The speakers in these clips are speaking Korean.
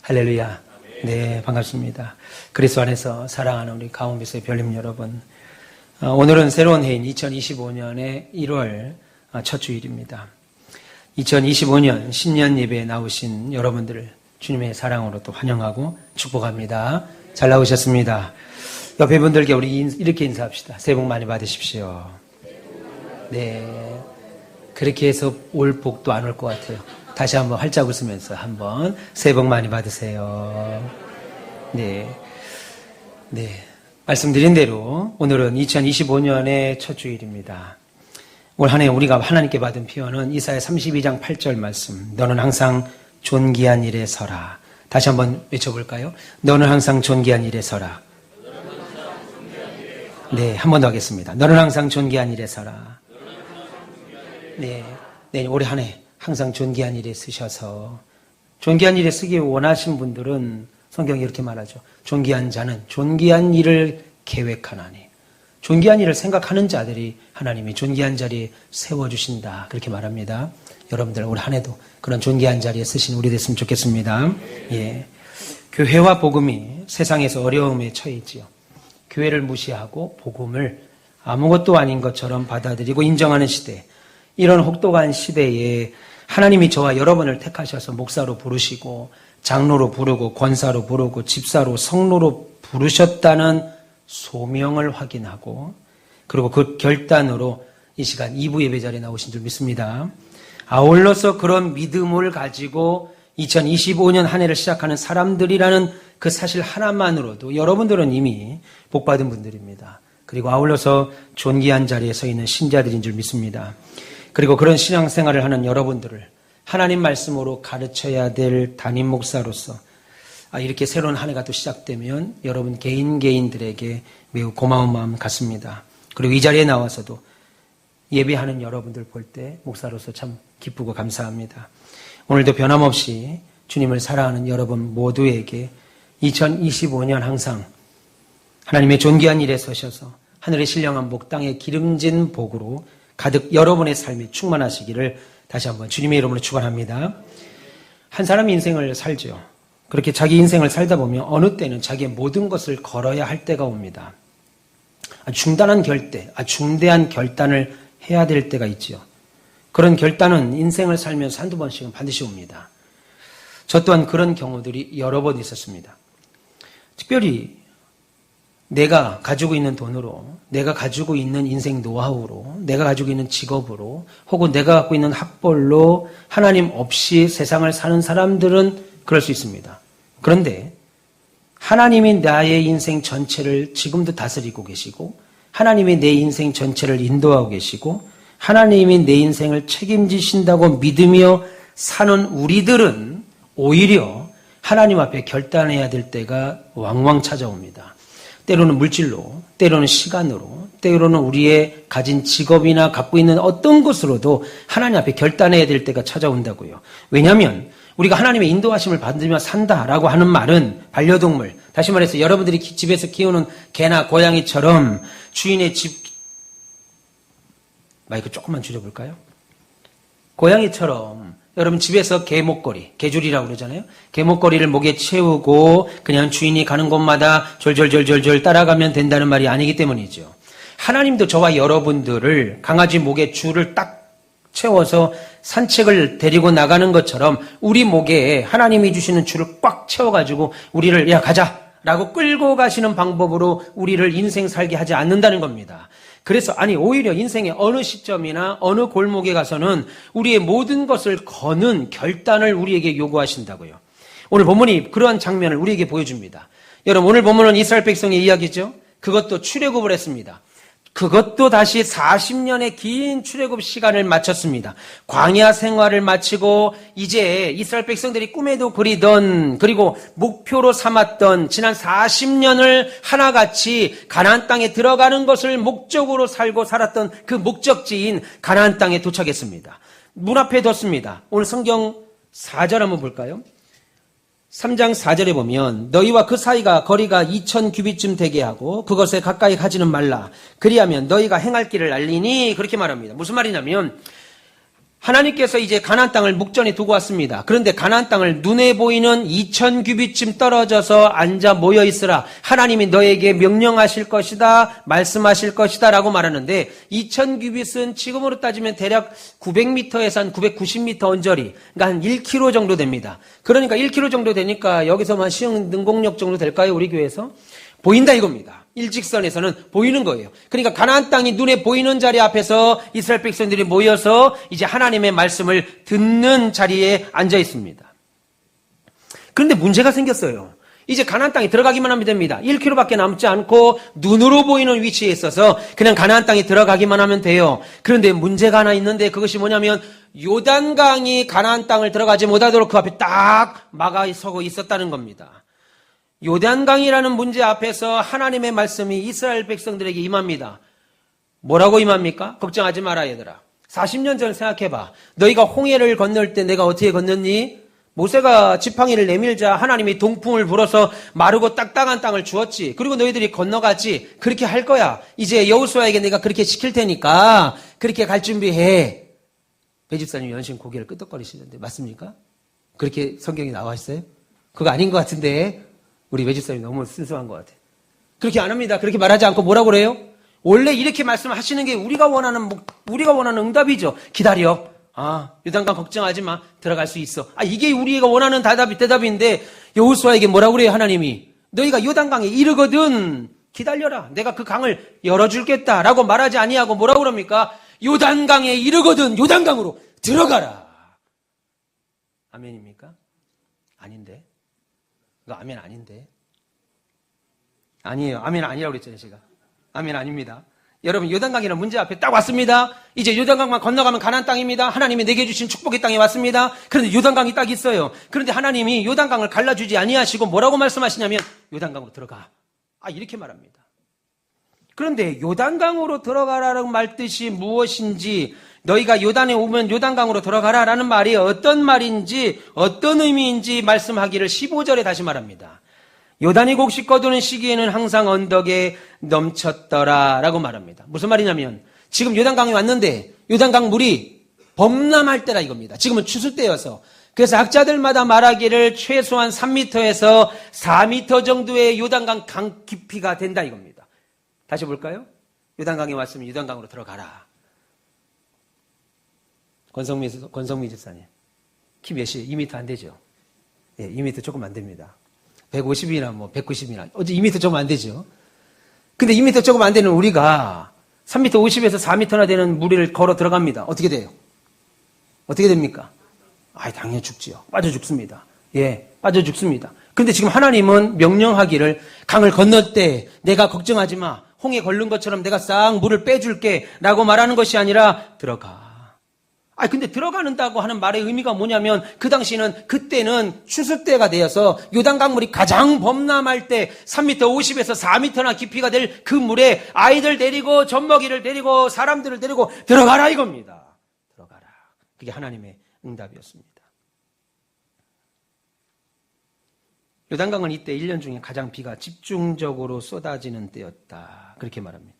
할렐루야. 네, 반갑습니다. 그리스도 안에서 사랑하는 우리 가온비스의 별님 여러분. 오늘은 새로운 해인 2025년의 1월 첫 주일입니다. 2025년 신년 예배에 나오신 여러분들을 주님의 사랑으로 또 환영하고 축복합니다. 잘 나오셨습니다. 옆에 분들께 우리 이렇게 인사합시다. 새해 복 많이 받으십시오. 네. 그렇게 해서 올 복도 안 올 것 같아요. 다시 한번 활짝 웃으면서 한번 새해 복 많이 받으세요. 네. 말씀드린 대로 오늘은 2025년의 첫 주일입니다. 올 한 해 우리가 하나님께 받은 표현은 이사야 32장 8절 말씀. 너는 항상 존귀한 일에 서라. 다시 한번 외쳐볼까요? 너는 항상 존귀한 일에 서라. 네, 한 번 더 하겠습니다. 너는 항상 존귀한 일에 서라. 네, 올해 한 해 항상 존귀한 일에 쓰셔서 존귀한 일에 쓰기 원하신 분들은 성경이 이렇게 말하죠. 존귀한 자는 존귀한 일을 계획하나니 존귀한 일을 생각하는 자들이 하나님이 존귀한 자리에 세워주신다. 그렇게 말합니다. 여러분들 올 한 해도 그런 존귀한 자리에 쓰신 우리 됐으면 좋겠습니다. 예, 교회와 복음이 세상에서 어려움에 처해 있지요. 교회를 무시하고 복음을 아무것도 아닌 것처럼 받아들이고 인정하는 시대, 이런 혹독한 시대에 하나님이 저와 여러분을 택하셔서 목사로 부르시고 장로로 부르고 권사로 부르고 집사로 성로로 부르셨다는 소명을 확인하고 그리고 그 결단으로 이 시간 2부 예배 자리에 나오신 줄 믿습니다. 아울러서 그런 믿음을 가지고 2025년 한 해를 시작하는 사람들이라는 그 사실 하나만으로도 여러분들은 이미 복받은 분들입니다. 그리고 아울러서 존귀한 자리에 서 있는 신자들인 줄 믿습니다. 그리고 그런 신앙생활을 하는 여러분들을 하나님 말씀으로 가르쳐야 될 담임 목사로서 이렇게 새로운 한 해가 또 시작되면 여러분 개인들에게 매우 고마운 마음 갖습니다. 그리고 이 자리에 나와서도 예배하는 여러분들 볼 때 목사로서 참 기쁘고 감사합니다. 오늘도 변함없이 주님을 사랑하는 여러분 모두에게 2025년 항상 하나님의 존귀한 일에 서셔서 하늘의 신령한 복, 땅의 기름진 복으로 가득 여러분의 삶이 충만하시기를 다시 한번 주님의 이름으로 축원합니다. 한 사람이 인생을 살죠. 그렇게 자기 인생을 살다 보면 어느 때는 자기의 모든 것을 걸어야 할 때가 옵니다. 중단한 결대, 중대한 결단을 해야 될 때가 있죠. 그런 결단은 인생을 살면서 한두 번씩은 반드시 옵니다. 저 또한 그런 경우들이 여러 번 있었습니다. 특별히 내가 가지고 있는 돈으로, 내가 가지고 있는 인생 노하우로, 내가 가지고 있는 직업으로, 혹은 내가 갖고 있는 학벌로 하나님 없이 세상을 사는 사람들은 그럴 수 있습니다. 그런데 하나님이 나의 인생 전체를 지금도 다스리고 계시고 하나님이 내 인생 전체를 인도하고 계시고 하나님이 내 인생을 책임지신다고 믿으며 사는 우리들은 오히려 하나님 앞에 결단해야 될 때가 왕왕 찾아옵니다. 때로는 물질로, 때로는 시간으로, 때로는 우리의 가진 직업이나 갖고 있는 어떤 것으로도 하나님 앞에 결단해야 될 때가 찾아온다고요. 왜냐하면 우리가 하나님의 인도하심을 받으며 산다라고 하는 말은 반려동물, 다시 말해서 여러분들이 집에서 키우는 개나 고양이처럼 주인의 집, 마이크 조금만 줄여볼까요? 고양이처럼 여러분 집에서 개 목걸이, 개줄이라고 그러잖아요. 개 목걸이를 목에 채우고 그냥 주인이 가는 곳마다 졸졸졸졸 따라가면 된다는 말이 아니기 때문이죠. 하나님도 저와 여러분들을 강아지 목에 줄을 딱 채워서 산책을 데리고 나가는 것처럼 우리 목에 하나님이 주시는 줄을 꽉 채워가지고 우리를 야 가자 라고 끌고 가시는 방법으로 우리를 인생 살게 하지 않는다는 겁니다. 그래서 오히려 인생의 어느 시점이나 어느 골목에 가서는 우리의 모든 것을 거는 결단을 우리에게 요구하신다고요. 오늘 본문이 그러한 장면을 우리에게 보여줍니다. 여러분 오늘 본문은 이스라엘 백성의 이야기죠. 그것도 출애굽을 했습니다. 그것도 다시 40년의 긴 출애굽 시간을 마쳤습니다. 광야 생활을 마치고 이제 이스라엘 백성들이 꿈에도 그리던 그리고 목표로 삼았던 지난 40년을 하나같이 가나안 땅에 들어가는 것을 목적으로 살고 살았던 그 목적지인 가나안 땅에 도착했습니다. 문 앞에 뒀습니다. 오늘 성경 4절 한번 볼까요? 3장 4절에 보면 너희와 그 사이가 거리가 2000규빗쯤 되게 하고 그것에 가까이 가지는 말라. 그리하면 너희가 행할 길을 알리니 그렇게 말합니다. 무슨 말이냐면 하나님께서 이제 가나안 땅을 목전에 두고 왔습니다. 그런데 가나안 땅을 눈에 보이는 2000규빗쯤 떨어져서 앉아 모여 있으라. 하나님이 너에게 명령하실 것이다, 말씀하실 것이다 라고 말하는데 2000규빗은 지금으로 따지면 대략 900m에서 한 990m 언저리, 그러니까 한 1km 정도 됩니다. 그러니까 1km 정도 되니까 여기서만 시흥 능곡역 정도 될까요? 우리 교회에서? 보인다 이겁니다. 일직선에서는 보이는 거예요. 그러니까 가나안 땅이 눈에 보이는 자리 앞에서 이스라엘 백성들이 모여서 이제 하나님의 말씀을 듣는 자리에 앉아 있습니다. 그런데 문제가 생겼어요. 이제 가나안 땅에 들어가기만 하면 됩니다. 1km밖에 남지 않고 눈으로 보이는 위치에 있어서 그냥 가나안 땅에 들어가기만 하면 돼요. 그런데 문제가 하나 있는데 그것이 뭐냐면 요단강이 가나안 땅을 들어가지 못하도록 그 앞에 딱 막아서고 있었다는 겁니다. 요단강이라는 문제 앞에서 하나님의 말씀이 이스라엘 백성들에게 임합니다. 뭐라고 임합니까? 걱정하지 마라 얘들아. 40년 전 생각해봐. 너희가 홍해를 건널 때 내가 어떻게 건넜니? 모세가 지팡이를 내밀자 하나님이 동풍을 불어서 마르고 딱딱한 땅을 주었지. 그리고 너희들이 건너가지. 그렇게 할 거야. 이제 여호수아에게 내가 그렇게 시킬 테니까 그렇게 갈 준비해. 배집사님 연신 고개를 끄덕거리시는데 맞습니까? 그렇게 성경이 나와 있어요? 그거 아닌 것 같은데 우리 외집사님이 너무 순수한 것 같아요. 그렇게 안 합니다. 그렇게 말하지 않고 뭐라고 그래요? 원래 이렇게 말씀하시는 게 우리가 원하는 응답이죠. 기다려. 요단강 걱정하지 마. 들어갈 수 있어. 이게 우리가 원하는 대답인데 여호수아에게 뭐라고 그래요? 하나님이 너희가 요단강에 이르거든 기다려라. 내가 그 강을 열어줄겠다라고 말하지 아니하고 뭐라고 그럽니까? 요단강에 이르거든 요단강으로 들어가라. 아멘입니까? 아닌데. 이거 아멘 아닌데. 아니에요. 아멘 아니라고 그랬잖아요, 제가. 아멘 아닙니다. 여러분, 요단강이라는 문제 앞에 딱 왔습니다. 이제 요단강만 건너가면 가나안 땅입니다. 하나님이 내게 주신 축복의 땅에 왔습니다. 그런데 요단강이 딱 있어요. 그런데 하나님이 요단강을 갈라주지 아니하시고 뭐라고 말씀하시냐면 요단강으로 들어가. 이렇게 말합니다. 그런데 요단강으로 들어가라는 말 뜻이 무엇인지 너희가 요단에 오면 요단강으로 들어가라라는 말이 어떤 말인지 어떤 의미인지 말씀하기를 15절에 다시 말합니다. 요단이 곡식 거두는 시기에는 항상 언덕에 넘쳤더라라고 말합니다. 무슨 말이냐면 지금 요단강이 왔는데 요단강 물이 범람할 때라 이겁니다. 지금은 추수 때여서. 그래서 학자들마다 말하기를 최소한 3m에서 4m 정도의 요단강 강 깊이가 된다 이겁니다. 다시 볼까요? 요단강에 왔으면 요단강으로 들어가라. 권성미 집사님. 키 몇이에요? 2m 안 되죠? 예, 2m 조금 안 됩니다. 150이나 190이나. 어제 2m 조금 안 되죠? 근데 2m 조금 안 되는 우리가 3m 50에서 4m나 되는 물을 걸어 들어갑니다. 어떻게 돼요? 어떻게 됩니까? 당연히 죽지요. 빠져 죽습니다. 예, 빠져 죽습니다. 근데 지금 하나님은 명령하기를 강을 건널 때 내가 걱정하지 마. 홍해 걸른 것처럼 내가 싹 물을 빼줄게. 라고 말하는 것이 아니라 들어가. 근데 들어가는다고 하는 말의 의미가 뭐냐면 그때는 추수 때가 되어서 요단강물이 가장 범람할 때 3m 50에서 4m나 깊이가 될 그 물에 아이들 데리고 젖먹이를 데리고 사람들을 데리고 들어가라 이겁니다. 들어가라. 그게 하나님의 응답이었습니다. 요단강은 이때 1년 중에 가장 비가 집중적으로 쏟아지는 때였다. 그렇게 말합니다.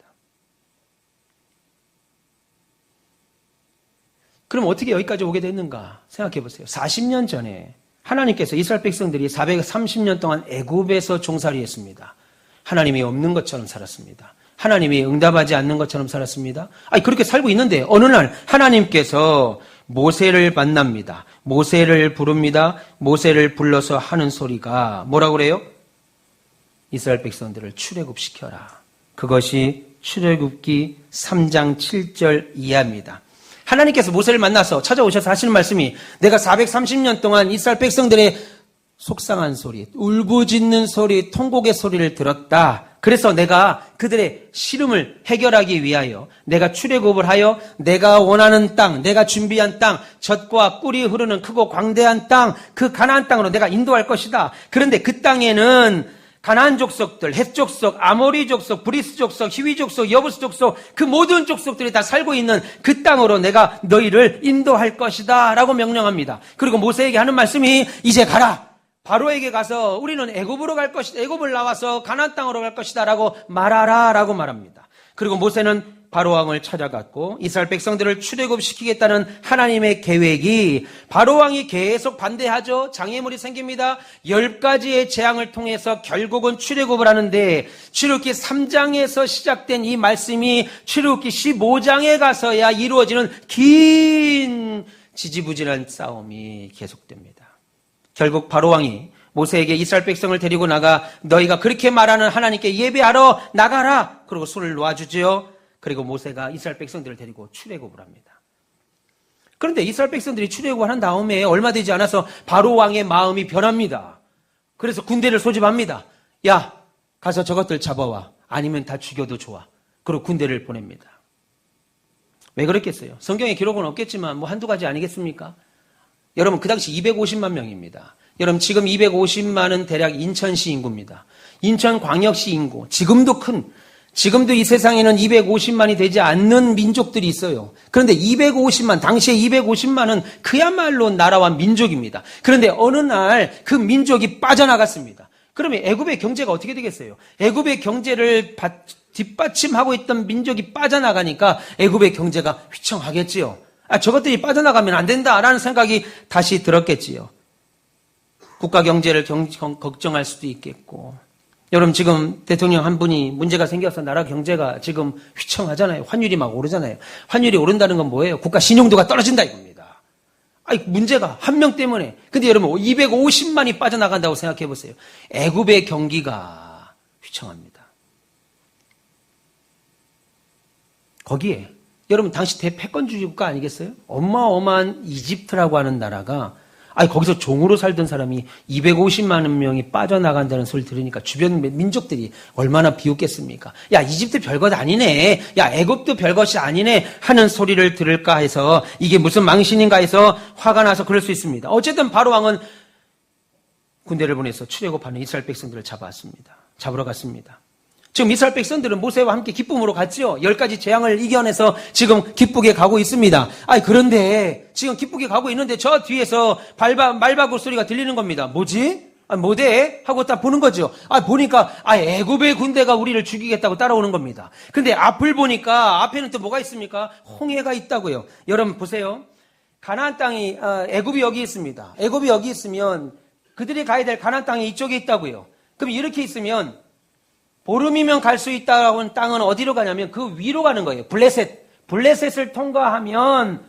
그럼 어떻게 여기까지 오게 됐는가 생각해 보세요. 40년 전에 하나님께서 이스라엘 백성들이 430년 동안 애굽에서 종살이했습니다. 하나님이 없는 것처럼 살았습니다. 하나님이 응답하지 않는 것처럼 살았습니다. 그렇게 살고 있는데 어느 날 하나님께서 모세를 만납니다. 모세를 부릅니다. 모세를 불러서 하는 소리가 뭐라고 그래요? 이스라엘 백성들을 출애굽시켜라. 그것이 출애굽기 3장 7절 이하입니다. 하나님께서 모세를 만나서 찾아오셔서 하시는 말씀이 내가 430년 동안 이스라엘 백성들의 속상한 소리, 울부짖는 소리, 통곡의 소리를 들었다. 그래서 내가 그들의 시름을 해결하기 위하여 내가 출애굽을 하여 내가 원하는 땅, 내가 준비한 땅, 젖과 꿀이 흐르는 크고 광대한 땅, 그 가나안 땅으로 내가 인도할 것이다. 그런데 그 땅에는 가나안 족속들, 헷 족속, 아모리 족속, 브리스 족속, 히위 족속, 여부스 족속 그 모든 족속들이 다 살고 있는 그 땅으로 내가 너희를 인도할 것이다 라고 명령합니다. 그리고 모세에게 하는 말씀이 이제 가라. 바로에게 가서 우리는 애굽으로 갈 것이다. 애굽을 나와서 가나안 땅으로 갈 것이다 라고 말하라 라고 말합니다. 그리고 모세는 바로왕을 찾아갔고 이스라엘 백성들을 출애굽시키겠다는 하나님의 계획이 바로왕이 계속 반대하죠. 장애물이 생깁니다. 10가지의 재앙을 통해서 결국은 출애굽을 하는데 출애굽기 3장에서 시작된 이 말씀이 출애굽기 15장에 가서야 이루어지는 긴 지지부진한 싸움이 계속됩니다. 결국 바로왕이 모세에게 이스라엘 백성을 데리고 나가 너희가 그렇게 말하는 하나님께 예배하러 나가라. 그리고 손을 놓아주지요. 그리고 모세가 이스라엘 백성들을 데리고 출애굽을 합니다. 그런데 이스라엘 백성들이 출애굽을 한 다음에 얼마 되지 않아서 바로왕의 마음이 변합니다. 그래서 군대를 소집합니다. 야, 가서 저것들 잡아와. 아니면 다 죽여도 좋아. 그리고 군대를 보냅니다. 왜 그랬겠어요? 성경에 기록은 없겠지만 뭐 한두 가지 아니겠습니까? 여러분 그 당시 250만 명입니다. 여러분 지금 250만은 대략 인천시 인구입니다. 인천광역시 인구. 지금도 이 세상에는 250만이 되지 않는 민족들이 있어요. 그런데 250만, 당시에 250만은 그야말로 나라와 민족입니다. 그런데 어느 날 그 민족이 빠져나갔습니다. 그러면 애굽의 경제가 어떻게 되겠어요? 애굽의 경제를 뒷받침하고 있던 민족이 빠져나가니까 애굽의 경제가 휘청하겠지요. 저것들이 빠져나가면 안 된다라는 생각이 다시 들었겠지요. 국가 경제를 걱정할 수도 있겠고. 여러분 지금 대통령 한 분이 문제가 생겨서 나라 경제가 지금 휘청하잖아요. 환율이 막 오르잖아요. 환율이 오른다는 건 뭐예요? 국가 신용도가 떨어진다 이겁니다. 문제가 한 명 때문에. 근데 여러분 250만이 빠져나간다고 생각해 보세요. 애굽의 경기가 휘청합니다. 거기에 여러분 당시 대패권주의 국가 아니겠어요? 어마어마한 이집트라고 하는 나라가 거기서 종으로 살던 사람이 250만 명이 빠져나간다는 소리를 들으니까 주변 민족들이 얼마나 비웃겠습니까? 야, 이집트 별것 아니네. 야, 애굽도 별것이 아니네. 하는 소리를 들을까 해서 이게 무슨 망신인가 해서 화가 나서 그럴 수 있습니다. 어쨌든 바로왕은 군대를 보내서 출애굽하는 이스라엘 백성들을 잡으러 갔습니다. 지금 이스라엘 백성들은 모세와 함께 기쁨으로 갔죠. 10가지 재앙을 이겨내서 지금 기쁘게 가고 있습니다. 그런데 지금 기쁘게 가고 있는데 저 뒤에서 말바구 소리가 들리는 겁니다. 뭐지? 뭐대? 하고 딱 보는 거죠. 보니까 애굽의 군대가 우리를 죽이겠다고 따라오는 겁니다. 근데 앞을 보니까 앞에는 또 뭐가 있습니까? 홍해가 있다고요. 여러분 보세요. 가나안 땅이 애굽이 여기 있습니다. 애굽이 여기 있으면 그들이 가야 될 가나안 땅이 이쪽에 있다고요. 그럼 이렇게 있으면 보름이면 갈 수 있다는 땅은 어디로 가냐면 그 위로 가는 거예요. 블레셋을 통과하면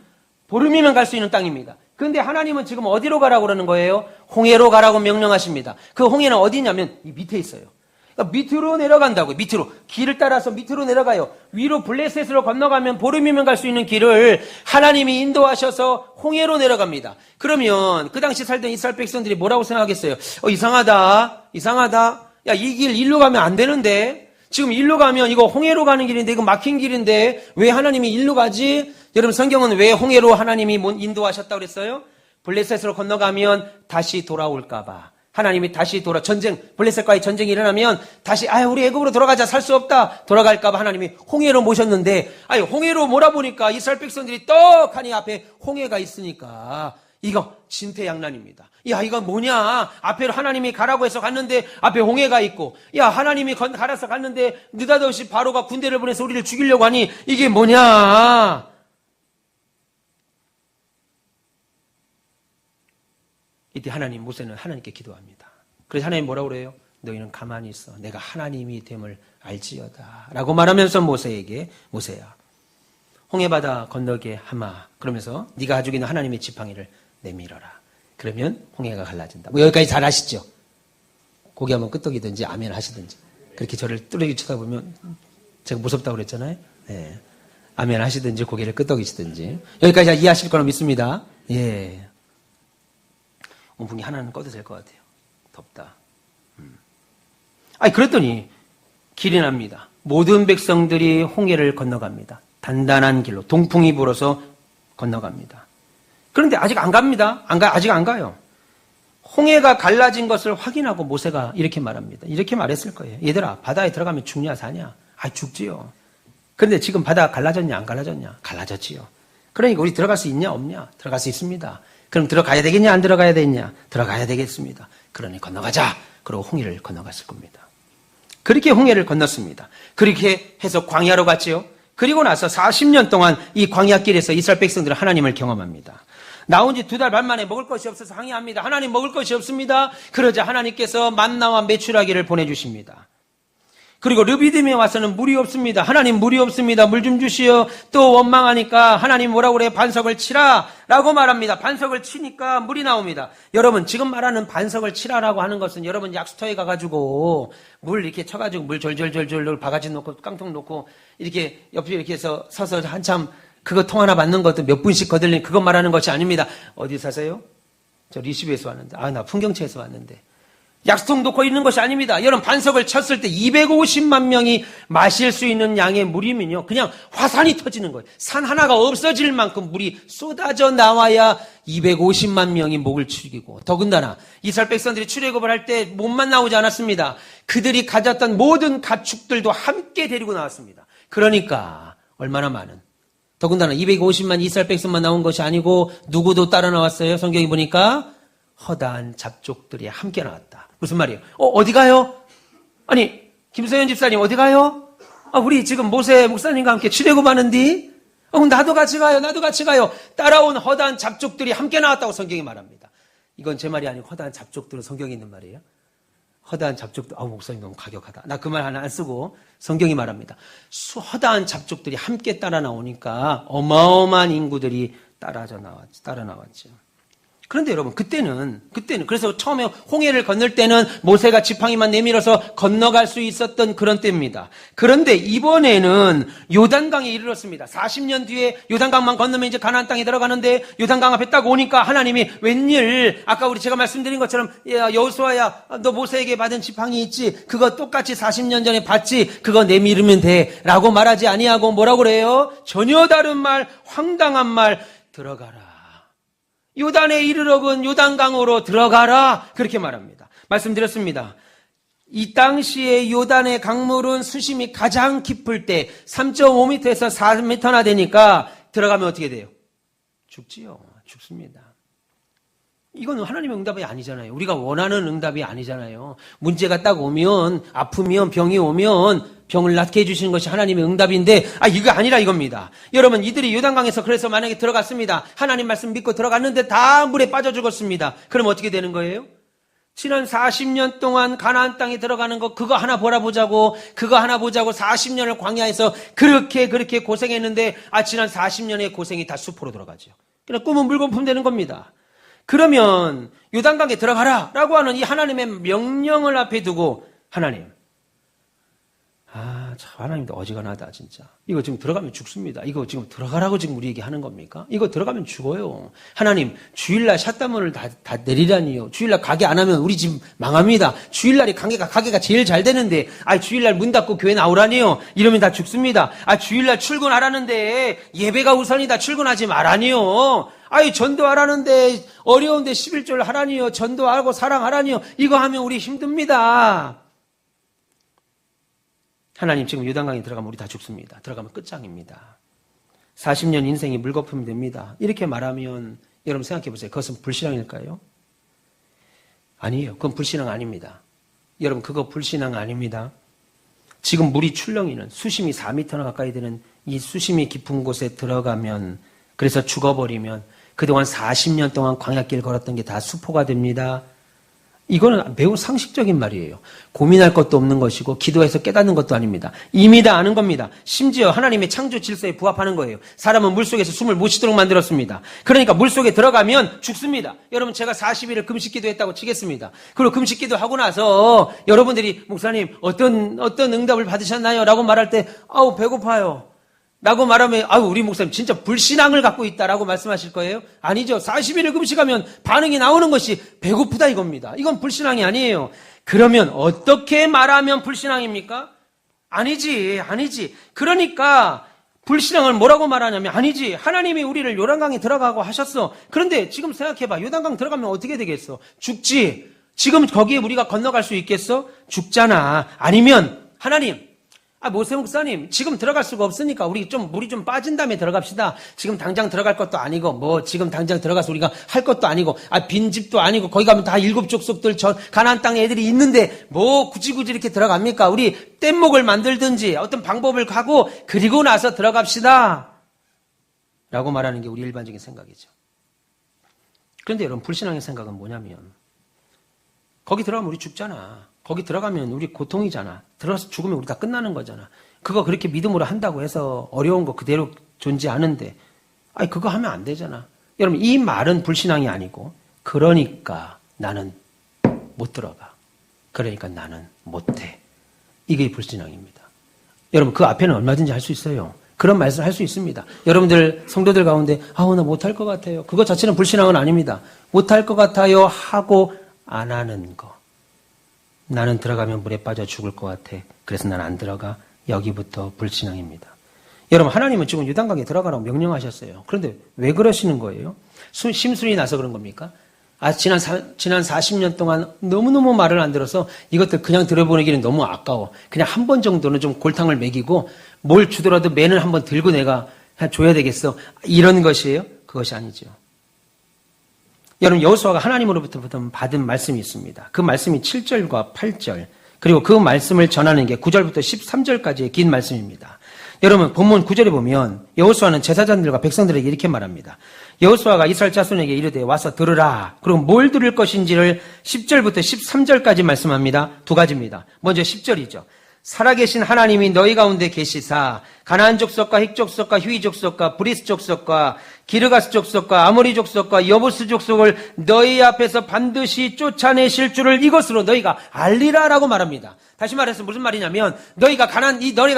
보름이면 갈 수 있는 땅입니다. 그런데 하나님은 지금 어디로 가라고 그러는 거예요? 홍해로 가라고 명령하십니다. 그 홍해는 어디냐면 이 밑에 있어요. 그러니까 밑으로 내려간다고요. 밑으로. 길을 따라서 밑으로 내려가요. 위로 블레셋으로 건너가면 보름이면 갈 수 있는 길을 하나님이 인도하셔서 홍해로 내려갑니다. 그러면 그 당시 살던 이스라엘 백성들이 뭐라고 생각하겠어요? 이상하다. 야, 이 길 일로 가면 안 되는데 지금 일로 가면 이거 홍해로 가는 길인데 이거 막힌 길인데 왜 하나님이 일로 가지? 여러분 성경은 왜 홍해로 하나님이 인도하셨다고 그랬어요? 블레셋으로 건너가면 다시 돌아올까 봐. 하나님이 다시 블레셋과의 전쟁이 일어나면 다시 우리 애굽으로 돌아가자. 살 수 없다. 돌아갈까 봐 하나님이 홍해로 모셨는데 홍해로 몰아보니까 이스라엘 백성들이 떡하니 앞에 홍해가 있으니까 이거 진퇴양난입니다. 야, 이거 뭐냐? 앞에 하나님이 가라고 해서 갔는데 앞에 홍해가 있고, 야, 하나님이 가라서 갔는데 느닷없이 바로가 군대를 보내서 우리를 죽이려고 하니 이게 뭐냐? 이때 모세는 하나님께 기도합니다. 그래서 하나님 뭐라고 그래요? 너희는 가만히 있어. 내가 하나님이 됨을 알지어다. 라고 말하면서 모세야, 홍해바다 건너게 하마. 그러면서 네가 가지고 있는 하나님의 지팡이를 내밀어라. 그러면 홍해가 갈라진다. 여기까지 잘 아시죠? 고개 한번 끄덕이든지 아멘 하시든지. 그렇게 저를 뚜레기 쳐다보면 제가 무섭다고 그랬잖아요. 네. 아멘 하시든지 고개를 끄덕이시든지. 여기까지 이해하실 거라 믿습니다. 예. 온풍이 하나는 꺼도 될 것 같아요. 덥다. 그랬더니 길이 납니다. 모든 백성들이 홍해를 건너갑니다. 단단한 길로 동풍이 불어서 건너갑니다. 그런데 아직 안 갑니다. 아직 안 가요. 홍해가 갈라진 것을 확인하고 모세가 이렇게 말합니다. 이렇게 말했을 거예요. 얘들아, 바다에 들어가면 죽냐 사냐? 죽지요. 그런데 지금 바다가 갈라졌냐 안 갈라졌냐? 갈라졌지요. 그러니까 우리 들어갈 수 있냐 없냐? 들어갈 수 있습니다. 그럼 들어가야 되겠냐 안 들어가야 되겠냐? 들어가야 되겠습니다. 그러니 건너가자. 그리고 홍해를 건너갔을 겁니다. 그렇게 홍해를 건넜습니다. 그렇게 해서 광야로 갔지요. 그리고 나서 40년 동안 이 광야길에서 이스라엘 백성들은 하나님을 경험합니다. 나온 지 2달 반 만에 먹을 것이 없어서 항의합니다. 하나님 먹을 것이 없습니다. 그러자 하나님께서 만나와 메추라기를 보내주십니다. 그리고 르비딤에 와서는 물이 없습니다. 하나님 물이 없습니다. 물 좀 주시어. 또 원망하니까 하나님 뭐라고 그래요? 반석을 치라 라고 말합니다. 반석을 치니까 물이 나옵니다. 여러분 지금 말하는 반석을 치라라고 하는 것은 여러분 약수터에 가가지고 물 이렇게 쳐가지고 물 졸졸졸졸 바가지 놓고 깡통 놓고 이렇게 옆에 이렇게 해서 서서 한참 그거 통 하나 받는 것도 몇 분씩 거들린 그거 말하는 것이 아닙니다. 어디 사세요? 저 리시브에서 왔는데. 나 풍경채에서 왔는데. 약수통 놓고 있는 것이 아닙니다. 여러분 반석을 쳤을 때 250만 명이 마실 수 있는 양의 물이면요. 그냥 화산이 터지는 거예요. 산 하나가 없어질 만큼 물이 쏟아져 나와야 250만 명이 목을 축이고 더군다나 이스라엘 백성들이 출애굽을 할 때 몸만 나오지 않았습니다. 그들이 가졌던 모든 가축들도 함께 데리고 나왔습니다. 그러니까 얼마나 많은 더군다나 250만 이스라엘 백성만 나온 것이 아니고 누구도 따라 나왔어요. 성경이 보니까 허다한 잡족들이 함께 나왔다. 무슨 말이에요? 어디 가요? 아니 김서연 집사님 어디 가요? 우리 지금 모세 목사님과 함께 출애굽하는디? 그럼 나도 같이 가요. 나도 같이 가요. 따라온 허다한 잡족들이 함께 나왔다고 성경이 말합니다. 이건 제 말이 아니고 허다한 잡족들은 성경에 있는 말이에요. 허다한 잡족들, 목사님 너무 가격하다. 나 그 말 하나 안 쓰고 성경이 말합니다. 허다한 잡족들이 함께 따라 나오니까 어마어마한 인구들이 따라 나왔죠. 그런데 여러분, 그때는, 그래서 처음에 홍해를 건널 때는 모세가 지팡이만 내밀어서 건너갈 수 있었던 그런 때입니다. 그런데 이번에는 요단강에 이르렀습니다. 40년 뒤에 요단강만 건너면 이제 가나안 땅에 들어가는데 요단강 앞에 딱 오니까 하나님이 웬일, 아까 제가 말씀드린 것처럼, 야, 여호수아야, 너 모세에게 받은 지팡이 있지? 그거 똑같이 40년 전에 받지? 그거 내밀으면 돼. 라고 말하지 아니하고 뭐라고 그래요? 전혀 다른 말, 황당한 말, 들어가라. 요단에 이르러건 요단강으로 들어가라. 그렇게 말합니다. 말씀드렸습니다. 이 당시에 요단의 강물은 수심이 가장 깊을 때 3.5m에서 4m나 되니까 들어가면 어떻게 돼요? 죽지요. 죽습니다. 이건 하나님의 응답이 아니잖아요. 우리가 원하는 응답이 아니잖아요. 문제가 딱 오면, 아프면, 병이 오면 병을 낫게 해주시는 것이 하나님의 응답인데, 이거 아니라 이겁니다. 여러분, 이들이 요단강에서 그래서 만약에 들어갔습니다. 하나님 말씀 믿고 들어갔는데 다 물에 빠져 죽었습니다. 그럼 어떻게 되는 거예요? 지난 40년 동안 가나안 땅에 들어가는 거 그거 하나 보자고 40년을 광야에서 그렇게 고생했는데 지난 40년의 고생이 다 수포로 들어가죠. 그냥 꿈은 물거품 되는 겁니다. 그러면 요단강에 들어가라 라고 하는 이 하나님의 명령을 앞에 두고 하나님, 참 하나님도 어지간하다 진짜. 이거 지금 들어가면 죽습니다. 이거 지금 들어가라고 지금 우리에게 하는 겁니까? 이거 들어가면 죽어요. 하나님, 주일날 샷다문을 다 내리라니요. 주일날 가게 안 하면 우리 집 망합니다. 주일날이 가게가 제일 잘 되는데 주일날 문 닫고 교회 나오라니요. 이러면 다 죽습니다. 주일날 출근하라는데 예배가 우선이다. 출근하지 말라니요. 전도하라는데 어려운데 11절 하라니요. 전도하고 사랑하라니요. 이거 하면 우리 힘듭니다. 하나님 지금 요단강에 들어가면 우리 다 죽습니다. 들어가면 끝장입니다. 40년 인생이 물거품이 됩니다. 이렇게 말하면 여러분 생각해 보세요. 그것은 불신앙일까요? 아니에요. 그건 불신앙 아닙니다. 여러분 그거 불신앙 아닙니다. 지금 물이 출렁이는 수심이 4m나 가까이 되는 이 수심이 깊은 곳에 들어가면 그래서 죽어버리면 그동안 40년 동안 광야길 걸었던 게 다 수포가 됩니다. 이거는 매우 상식적인 말이에요. 고민할 것도 없는 것이고 기도해서 깨닫는 것도 아닙니다. 이미 다 아는 겁니다. 심지어 하나님의 창조 질서에 부합하는 거예요. 사람은 물속에서 숨을 못 쉬도록 만들었습니다. 그러니까 물속에 들어가면 죽습니다. 여러분 제가 40일을 금식기도 했다고 치겠습니다. 그리고 금식기도 하고 나서 여러분들이 목사님 어떤 응답을 받으셨나요? 라고 말할 때 배고파요. 라고 말하면 우리 목사님 진짜 불신앙을 갖고 있다라고 말씀하실 거예요? 아니죠. 40일을 금식하면 반응이 나오는 것이 배고프다 이겁니다. 이건 불신앙이 아니에요. 그러면 어떻게 말하면 불신앙입니까? 아니지. 그러니까 불신앙을 뭐라고 말하냐면 아니지. 하나님이 우리를 요단강에 들어가고 하셨어. 그런데 지금 생각해봐. 요단강 들어가면 어떻게 되겠어? 죽지. 지금 거기에 우리가 건너갈 수 있겠어? 죽잖아. 아니면 하나님 모세 목사님, 지금 들어갈 수가 없으니까 우리 물이 좀 빠진 다음에 들어갑시다. 지금 당장 들어갈 것도 아니고, 지금 당장 들어가서 우리가 할 것도 아니고, 빈집도 아니고, 거기 가면 다 7 족속들 가나안 땅에 애들이 있는데, 굳이 이렇게 들어갑니까? 우리 뗏목을 만들든지 어떤 방법을 가고, 그리고 나서 들어갑시다. 라고 말하는 게 우리 일반적인 생각이죠. 그런데 여러분, 불신앙의 생각은 뭐냐면, 거기 들어가면 우리 죽잖아. 거기 들어가면 우리 고통이잖아. 들어가서 죽으면 우리 다 끝나는 거잖아. 그거 그렇게 믿음으로 한다고 해서 어려운 거 그대로 존재하는데, 그거 하면 안 되잖아. 여러분, 이 말은 불신앙이 아니고, 그러니까 나는 못 들어가. 그러니까 나는 못해. 이게 불신앙입니다. 여러분, 그 앞에는 얼마든지 할 수 있어요. 그런 말씀을 할 수 있습니다. 여러분들, 성도들 가운데, 나 못할 것 같아요. 그거 자체는 불신앙은 아닙니다. 못할 것 같아요 하고 안 하는 거. 나는 들어가면 물에 빠져 죽을 것 같아. 그래서 난 안 들어가. 여기부터 불신앙입니다. 여러분, 하나님은 지금 요단강에 들어가라고 명령하셨어요. 그런데 왜 그러시는 거예요? 심술이 나서 그런 겁니까? 지난 40년 동안 너무너무 말을 안 들어서 이것들 그냥 들어보내기는 너무 아까워. 그냥 한 번 정도는 좀 골탕을 먹이고 뭘 주더라도 맨을 한번 들고 내가 줘야 되겠어. 이런 것이에요? 그것이 아니죠. 여러분, 여호수아가 하나님으로부터 받은 말씀이 있습니다. 그 말씀이 7절과 8절, 그리고 그 말씀을 전하는 게 9절부터 13절까지의 긴 말씀입니다. 여러분, 본문 9절에 보면 여호수아는 제사장들과 백성들에게 이렇게 말합니다. 여호수아가 이스라엘 자손에게 이르되 와서 들으라. 그리고 뭘 들을 것인지를 10절부터 13절까지 말씀합니다. 두 가지입니다. 먼저 10절이죠. 살아계신 하나님이 너희 가운데 계시사 가나안 족속과 헷 족속과 휴이 족속과 브리스 족속과 기르가스 족속과 아모리 족속과 여부스 족속을 너희 앞에서 반드시 쫓아내실 줄을 이것으로 너희가 알리라라고 말합니다. 다시 말해서 무슨 말이냐면 너희가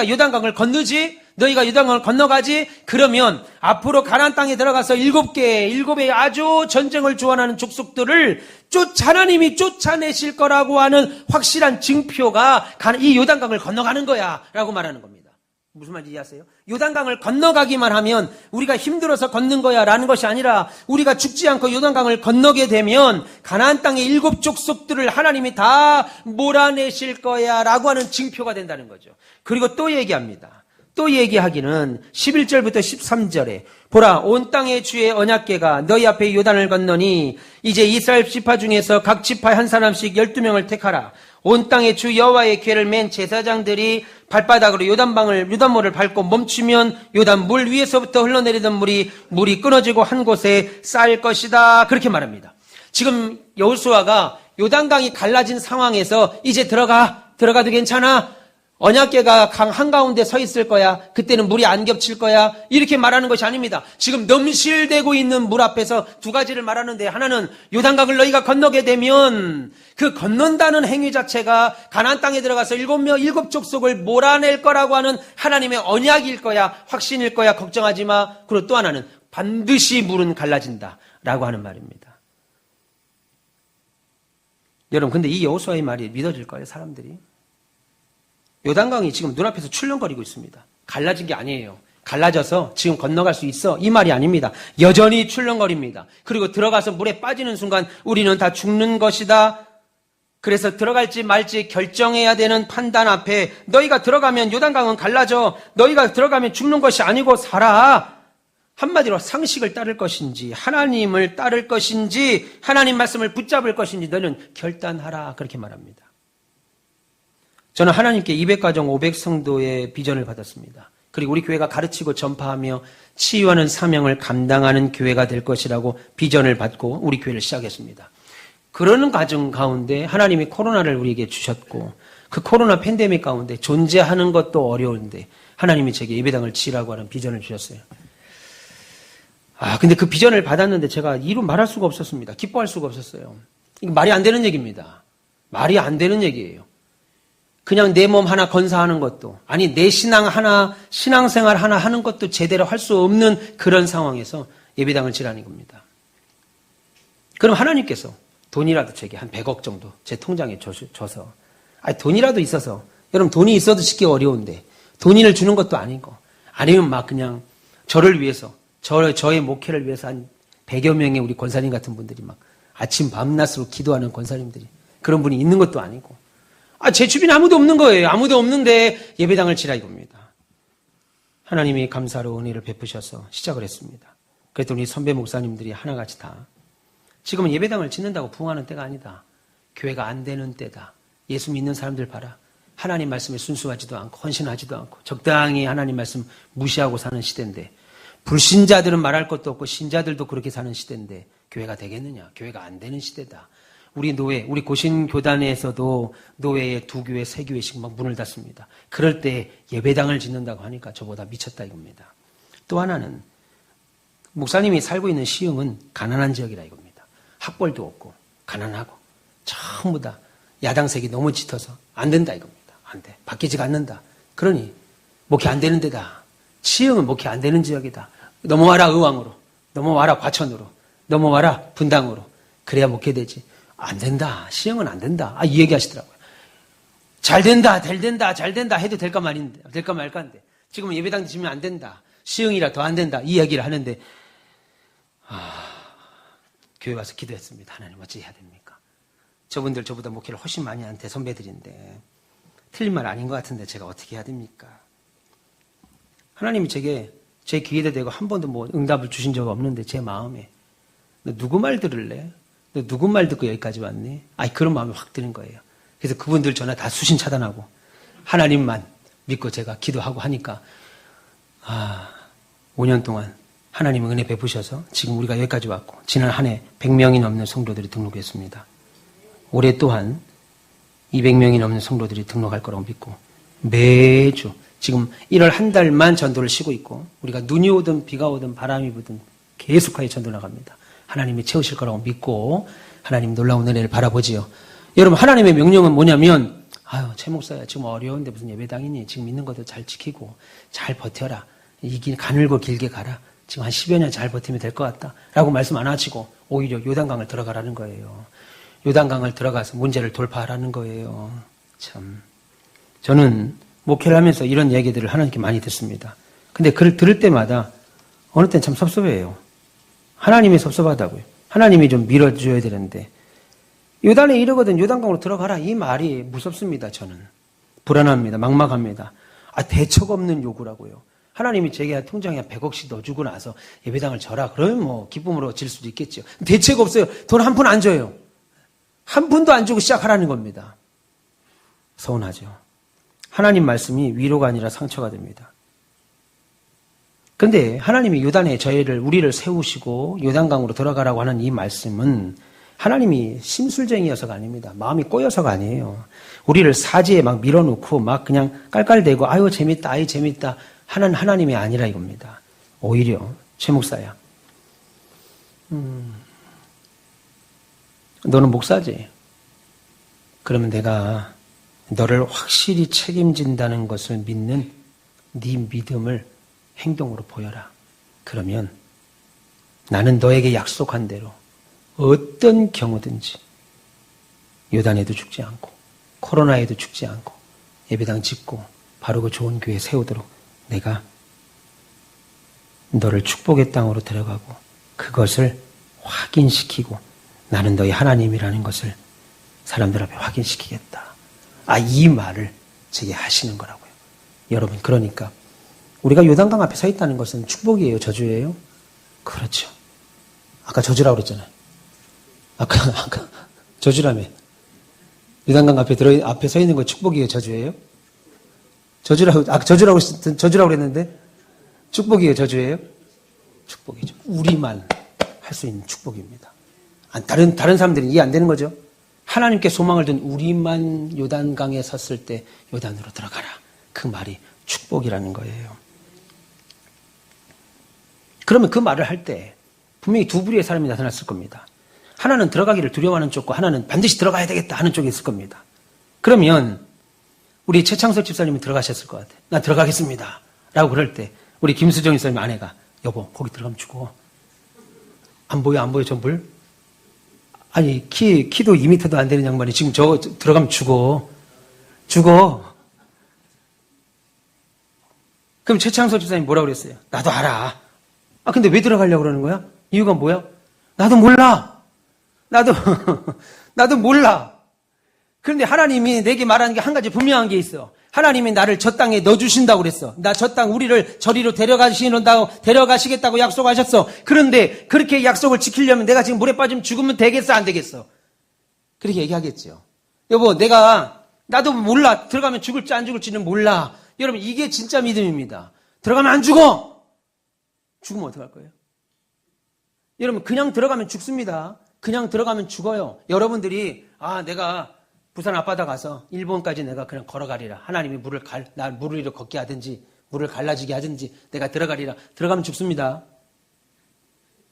요단강을 건너지, 너희가 요단강을 건너가지, 그러면 앞으로 가나안 땅에 들어가서 7개의 아주 전쟁을 좋아하는 족속들을 하나님이 쫓아내실 거라고 하는 확실한 징표가 이 요단강을 건너가는 거야 라고 말하는 겁니다. 무슨 말인지 이해하세요? 요단강을 건너가기만 하면 우리가 힘들어서 걷는 거야 라는 것이 아니라 우리가 죽지 않고 요단강을 건너게 되면 가나안 땅의 7 족속들을 하나님이 다 몰아내실 거야 라고 하는 징표가 된다는 거죠. 그리고 또 얘기합니다. 또 얘기하기는 11절부터 13절에 보라, 온 땅의 주의 언약궤가 너희 앞에 요단을 건너니 이제 이스라엘 지파 중에서 각 지파에 한 사람씩 12명을 택하라. 온 땅의 주 여호와의 궤를 맨 제사장들이 발바닥으로 요단물을 밟고 멈추면 요단 물 위에서부터 흘러내리던 물이 끊어지고 한 곳에 쌓일 것이다. 그렇게 말합니다. 지금 여호수아가 요단강이 갈라진 상황에서 이제 들어가도 괜찮아. 언약궤가 강 한가운데 서 있을 거야. 그때는 물이 안 겹칠 거야. 이렇게 말하는 것이 아닙니다. 지금 넘실대고 있는 물 앞에서 두 가지를 말하는데, 하나는 요단강을 너희가 건너게 되면 그 건넌다는 행위 자체가 가나안 땅에 들어가서 7 족속을 몰아낼 거라고 하는 하나님의 언약일 거야. 확신일 거야. 걱정하지 마. 그리고 또 하나는 반드시 물은 갈라진다라고 하는 말입니다. 여러분, 근데 이 여호수아의 말이 믿어질 거예요, 사람들이? 요단강이 지금 눈앞에서 출렁거리고 있습니다. 갈라진 게 아니에요. 갈라져서 지금 건너갈 수 있어. 이 말이 아닙니다. 여전히 출렁거립니다. 그리고 들어가서 물에 빠지는 순간 우리는 다 죽는 것이다. 그래서 들어갈지 말지 결정해야 되는 판단 앞에 너희가 들어가면 요단강은 갈라져. 너희가 들어가면 죽는 것이 아니고 살아. 한마디로 상식을 따를 것인지 하나님을 따를 것인지 하나님 말씀을 붙잡을 것인지 너는 결단하라. 그렇게 말합니다. 저는 하나님께 200가정 500성도의 비전을 받았습니다. 그리고 우리 교회가 가르치고 전파하며 치유하는 사명을 감당하는 교회가 될 것이라고 비전을 받고 우리 교회를 시작했습니다. 그러는 과정 가운데 하나님이 코로나를 우리에게 주셨고 그 코로나 팬데믹 가운데 존재하는 것도 어려운데 하나님이 제게 예배당을 지으라고 하는 비전을 주셨어요. 근데 그 비전을 받았는데 제가 이루 말할 수가 없었습니다. 기뻐할 수가 없었어요. 이거 말이 안 되는 얘기입니다. 말이 안 되는 얘기예요. 그냥 내 몸 하나 건사하는 것도, 아니 내 신앙생활 하나 하는 것도 제대로 할 수 없는 그런 상황에서 예배당을 지라는 겁니다. 그럼 하나님께서 돈이라도 제게 한 100억 정도 제 통장에 줘서, 돈이라도 있어서, 여러분 돈이 있어도 짓기 어려운데 돈을 주는 것도 아니고, 아니면 막 그냥 저를 위해서, 저의 목회를 위해서 한 100여 명의 우리 권사님 같은 분들이 막 아침 밤낮으로 기도하는 권사님들이 그런 분이 있는 것도 아니고, 제 주변에 아무도 없는 거예요. 아무도 없는데 예배당을 지라 이겁니다. 하나님이 감사로 은혜를 베푸셔서 시작을 했습니다. 그랬더니 선배 목사님들이 하나같이 다 지금은 예배당을 짓는다고 부흥하는 때가 아니다. 교회가 안 되는 때다. 예수 믿는 사람들 봐라. 하나님 말씀에 순수하지도 않고 헌신하지도 않고 적당히 하나님 말씀 무시하고 사는 시대인데 불신자들은 말할 것도 없고 신자들도 그렇게 사는 시대인데 교회가 되겠느냐? 교회가 안 되는 시대다. 우리 노회, 우리 고신교단에서도 노회에 2교회, 3교회씩 막 문을 닫습니다. 그럴 때 예배당을 짓는다고 하니까 저보다 미쳤다 이겁니다. 또 하나는 목사님이 살고 있는 시흥은 가난한 지역이라 이겁니다. 학벌도 없고 가난하고 전부 다 야당색이 너무 짙어서 안 된다 이겁니다. 안 돼. 바뀌지가 않는다. 그러니 목회 안 되는 데다. 시흥은 목회 안 되는 지역이다. 넘어와라 의왕으로. 넘어와라 과천으로. 넘어와라 분당으로. 그래야 목회되지. 안 된다. 시흥은 안 된다. 이 얘기 하시더라고요. 잘 된다. 잘 된다. 잘 된다 해도 될까 말까인데 지금은 예배당 지면 안 된다. 시흥이라 더 안 된다. 이 얘기를 하는데 교회 와서 기도했습니다. 하나님 어찌 해야 됩니까? 저분들 저보다 목회를 훨씬 많이 한 대선배들인데 틀린 말 아닌 것 같은데 제가 어떻게 해야 됩니까? 하나님이 제게 제 귀에다 대고 한 번도 뭐 응답을 주신 적 없는데 제 마음에 너 누구 말 들을래? 너 누구 말 듣고 여기까지 왔니? 그런 마음이 확 드는 거예요. 그래서 그분들 전화 다 수신 차단하고 하나님만 믿고 제가 기도하고 하니까 5년 동안 하나님은 은혜 베푸셔서 지금 우리가 여기까지 왔고 지난 한 해 100명이 넘는 성도들이 등록했습니다. 올해 또한 200명이 넘는 성도들이 등록할 거라고 믿고 매주 지금 1월 한 달만 전도를 쉬고 있고 우리가 눈이 오든 비가 오든 바람이 부든 계속하여 전도 나갑니다. 하나님이 채우실 거라고 믿고 하나님 놀라운 은혜를 바라보지요. 여러분 하나님의 명령은 뭐냐면 최 목사야 지금 어려운데 무슨 예배당이니 지금 있는 것도 잘 지키고 잘 버텨라. 이 길 가늘고 길게 가라. 지금 한 10여 년 잘 버티면 될 것 같다. 라고 말씀 안 하시고 오히려 요단강을 들어가라는 거예요. 요단강을 들어가서 문제를 돌파하라는 거예요. 참 저는 목회를 하면서 이런 얘기들을 하나님께 많이 듣습니다. 근데 그를 들을 때마다 어느 때는 참 섭섭해요. 하나님이 섭섭하다고요. 하나님이 좀 밀어줘야 되는데 요단에 이르거든 요단강으로 들어가라. 이 말이 무섭습니다. 저는 불안합니다. 막막합니다. 대책 없는 요구라고요. 하나님이 제게 통장에 100억씩 넣어주고 나서 예배당을 져라. 그러면 뭐 기쁨으로 질 수도 있겠죠. 대책 없어요. 돈 한 푼 안 줘요. 한 푼도 안 주고 시작하라는 겁니다. 서운하죠. 하나님 말씀이 위로가 아니라 상처가 됩니다. 그런데 하나님이 요단에 우리를 세우시고 요단강으로 들어가라고 하는 이 말씀은 하나님이 심술쟁이여서가 아닙니다. 마음이 꼬여서가 아니에요. 우리를 사지에 막 밀어놓고 막 그냥 깔깔대고 아유 재밌다 아유 재밌다 하는 하나님이 아니라 이겁니다. 오히려 최 목사야. 너는 목사지? 그러면 내가 너를 확실히 책임진다는 것을 믿는 네 믿음을 행동으로 보여라. 그러면 나는 너에게 약속한 대로 어떤 경우든지 요단에도 죽지 않고 코로나에도 죽지 않고 예배당 짓고 바르고 좋은 교회 세우도록 내가 너를 축복의 땅으로 데려가고 그것을 확인시키고 나는 너희 하나님이라는 것을 사람들 앞에 확인시키겠다. 이 말을 제게 하시는 거라고요. 여러분 그러니까 우리가 요단강 앞에 서 있다는 것은 축복이에요? 저주예요? 그렇죠. 아까 저주라고 그랬잖아요. 아까 저주라며. 요단강 앞에 서 있는 거 축복이에요? 저주예요? 저주라고 그랬는데 축복이에요? 저주예요? 축복이죠. 우리만 할 수 있는 축복입니다. 다른 사람들은 이해 안 되는 거죠. 하나님께 소망을 둔 우리만 요단강에 섰을 때 요단으로 들어가라. 그 말이 축복이라는 거예요. 그러면 그 말을 할 때 분명히 두 부류의 사람이 나타났을 겁니다. 하나는 들어가기를 두려워하는 쪽과 하나는 반드시 들어가야 되겠다 하는 쪽이 있을 겁니다. 그러면 우리 최창석 집사님이 들어가셨을 것 같아요. 나 들어가겠습니다. 라고 그럴 때 우리 김수정 집사님 아내가 여보 거기 들어가면 죽어. 안 보여 저 물? 아니 키도 2m도 안 되는 양반이 지금 저 들어가면 죽어. 그럼 최창석 집사님 뭐라고 그랬어요? 나도 알아. 근데 왜 들어가려고 그러는 거야? 이유가 뭐야? 나도 몰라. 나도 몰라. 그런데 하나님이 내게 말하는 게 한 가지 분명한 게 있어. 하나님이 나를 저 땅에 넣어주신다고 그랬어. 나 저 땅 우리를 저리로 데려가시겠다고 약속하셨어. 그런데 그렇게 약속을 지키려면 내가 지금 물에 빠지면 죽으면 되겠어, 안 되겠어? 그렇게 얘기하겠죠. 여보, 나도 몰라. 들어가면 죽을지 안 죽을지는 몰라. 여러분, 이게 진짜 믿음입니다. 들어가면 안 죽어! 죽으면 어떡할 거예요? 여러분, 그냥 들어가면 죽습니다. 그냥 들어가면 죽어요. 여러분들이, 내가 부산 앞바다 가서 일본까지 내가 그냥 걸어가리라. 하나님이 날 물을 위로 걷게 하든지, 물을 갈라지게 하든지, 내가 들어가리라. 들어가면 죽습니다.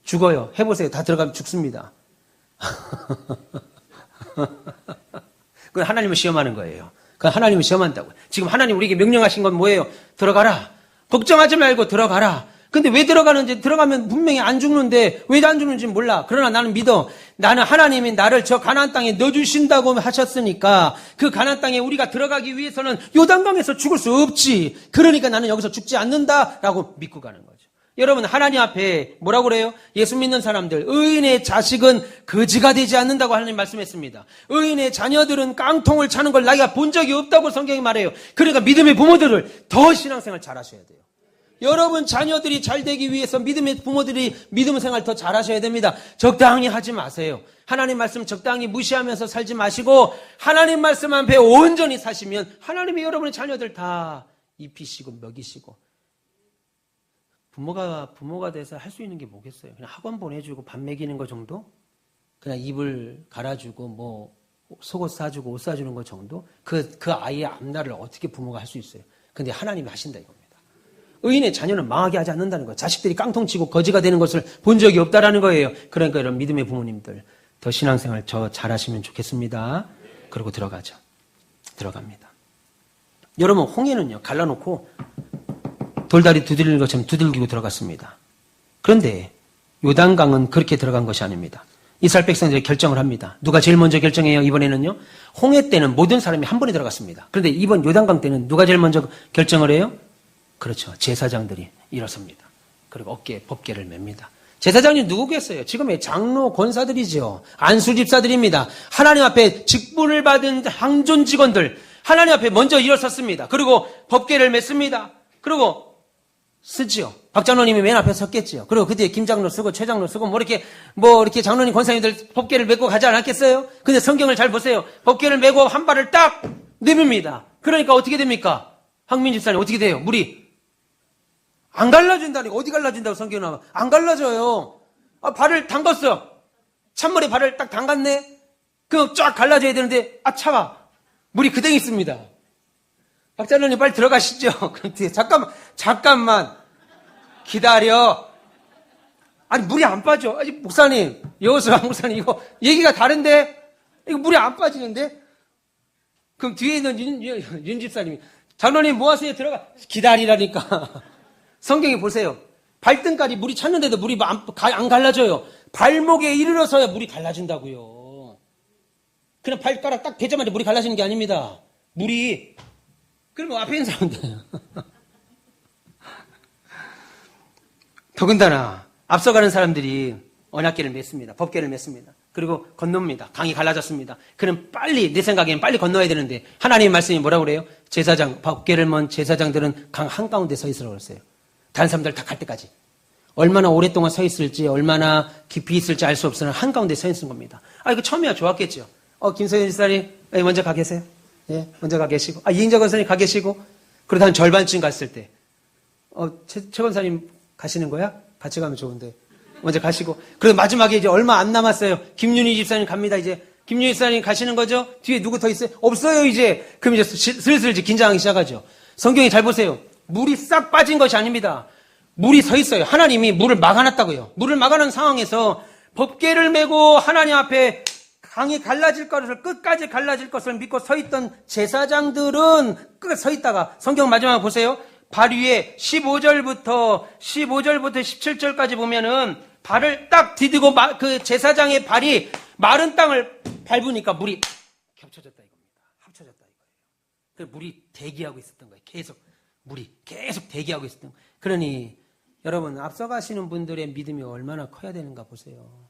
죽어요. 해보세요. 다 들어가면 죽습니다. 그건 하나님을 시험하는 거예요. 그건 하나님을 시험한다고요. 지금 하나님 우리에게 명령하신 건 뭐예요? 들어가라. 걱정하지 말고 들어가라. 근데 왜 들어가는지, 들어가면 분명히 안 죽는데 왜 안 죽는지 몰라. 그러나 나는 믿어. 나는 하나님이 나를 저 가나안 땅에 넣어주신다고 하셨으니까 그 가나안 땅에 우리가 들어가기 위해서는 요단강에서 죽을 수 없지. 그러니까 나는 여기서 죽지 않는다라고 믿고 가는 거죠. 여러분, 하나님 앞에 뭐라고 그래요? 예수 믿는 사람들, 의인의 자식은 거지가 되지 않는다고 하나님 말씀했습니다. 의인의 자녀들은 깡통을 차는 걸 나이가 본 적이 없다고 성경이 말해요. 그러니까 믿음의 부모들을 더 신앙생활 잘 하셔야 돼요. 여러분 자녀들이 잘 되기 위해서 믿음의 부모들이 믿음 생활 더 잘하셔야 됩니다. 적당히 하지 마세요. 하나님 말씀 적당히 무시하면서 살지 마시고 하나님 말씀 앞에 온전히 사시면 하나님이 여러분의 자녀들 다 입히시고 먹이시고. 부모가 돼서 할 수 있는 게 뭐겠어요? 그냥 학원 보내주고 밥 먹이는 거 정도? 그냥 이불 갈아주고 뭐 속옷 사주고 옷 사주는 거 정도? 그 아이의 앞날을 어떻게 부모가 할 수 있어요? 근데 하나님이 하신다 이겁니다. 의인의 자녀는 망하게 하지 않는다는 거예요. 자식들이 깡통치고 거지가 되는 것을 본 적이 없다라는 거예요. 그러니까 이런 믿음의 부모님들 더 신앙생활 잘하시면 좋겠습니다. 그리고 들어갑니다. 여러분 홍해는요 갈라놓고 돌다리 두들리는 것처럼 두들기고 들어갔습니다. 그런데 요단강은 그렇게 들어간 것이 아닙니다. 이스라엘 백성들이 결정을 합니다. 누가 제일 먼저 결정해요? 이번에는요. 홍해 때는 모든 사람이 한 번에 들어갔습니다. 그런데 이번 요단강 때는 누가 제일 먼저 결정을 해요? 그렇죠. 제사장들이 일어섭니다. 그리고 어깨에 법궤를 맵니다. 제사장이 누구겠어요? 지금의 장로 권사들이죠. 안수 집사들입니다. 하나님 앞에 직분을 받은 항존 직원들 하나님 앞에 먼저 일어섰습니다. 그리고 법궤를 맺습니다. 그리고 쓰지요. 박 장로님이 맨 앞에 섰겠지요. 그리고 그때 김 장로 쓰고 최 장로 쓰고 이렇게 장로님 권사님들 법궤를 메고 가지 않았겠어요? 근데 성경을 잘 보세요. 법궤를 메고 한 발을 딱 내밉니다. 그러니까 어떻게 됩니까? 황민 집사님 어떻게 돼요? 물이 안 갈라진다니까. 어디 갈라진다고 성경에 나와? 안 갈라져요. 발을 담갔어. 찬물에 발을 딱 담갔네. 그럼 쫙 갈라져야 되는데 차가 물이 그대로 있습니다. 박 장로님 빨리 들어가시죠. 그런데 잠깐만 기다려. 아니 물이 안 빠져. 목사님, 여호수아 목사님 이거 얘기가 다른데 이거 물이 안 빠지는데? 그럼 뒤에 있는 윤 집사님이 장로님 뭐 하세요? 들어가. 기다리라니까. 성경에 보세요. 발등까지 물이 찼는데도 물이 안 갈라져요. 발목에 이르러서야 물이 갈라진다고요. 그냥 발가락 딱 대자마자 물이 갈라지는 게 아닙니다. 물이 그러면 앞에 있는 사람들 더군다나 앞서가는 사람들이 언약궤를 맺습니다. 법궤를 맺습니다. 그리고 건넙니다. 강이 갈라졌습니다. 그럼 내 생각에는 빨리 건너야 되는데 하나님의 말씀이 뭐라고 그래요? 법궤를 먼 제사장들은 강 한가운데 서 있으라고 그랬어요. 다른 사람들 다 갈 때까지. 얼마나 오랫동안 서 있을지 얼마나 깊이 있을지 알 수 없으나 한가운데 서 있는 겁니다. 이거 처음이야 좋았겠죠. 김서연 집사님 먼저 가 계세요. 예, 먼저 가 계시고 이인자 권사님 가 계시고 그러다 한 절반쯤 갔을 때 최 권사님 가시는 거야? 같이 가면 좋은데 먼저 가시고 그리고 마지막에 이제 얼마 안 남았어요. 김윤희 집사님 갑니다. 이제 김윤희 집사님 가시는 거죠? 뒤에 누구 더 있어요? 없어요 이제. 그럼 이제 슬슬 이제 긴장하기 시작하죠. 성경에 잘 보세요. 물이 싹 빠진 것이 아닙니다. 물이 서 있어요. 하나님이 물을 막아놨다고요. 물을 막아놓은 상황에서 법궤를 메고 하나님 앞에 강이 갈라질 것을 끝까지 갈라질 것을 믿고 서 있던 제사장들은 끝 서 있다가 성경 마지막 보세요. 발 위에 15절부터 17절까지 보면은 발을 딱 디디고 그 제사장의 발이 마른 땅을 밟으니까 물이 겹쳐졌다 이겁니다. 합쳐졌다 이거예요. 그 물이 대기하고 있었던 거예요. 물이 계속 대기하고 있었던 거예요. 그러니 여러분 앞서가시는 분들의 믿음이 얼마나 커야 되는가 보세요.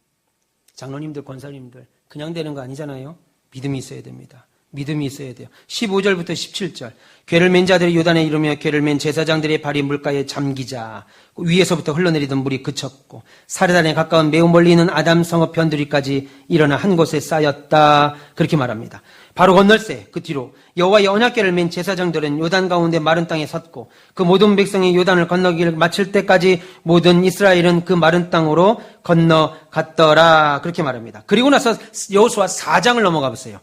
장로님들, 권사님들 그냥 되는 거 아니잖아요. 믿음이 있어야 됩니다. 믿음이 있어야 돼요. 15절부터 17절. 괴를 맨 자들이 요단에 이르며 괴를 맨 제사장들의 발이 물가에 잠기자 위에서부터 흘러내리던 물이 그쳤고 사르단에 가까운 매우 멀리 있는 아담 성읍 변두리까지 일어나 한 곳에 쌓였다. 그렇게 말합니다. 바로 건널새 그 뒤로 여호와의 언약궤를 맨 제사장들은 요단 가운데 마른 땅에 섰고 그 모든 백성이 요단을 건너기를 마칠 때까지 모든 이스라엘은 그 마른 땅으로 건너갔더라. 그렇게 말합니다. 그리고 나서 여호수아 4장을 넘어가 보세요.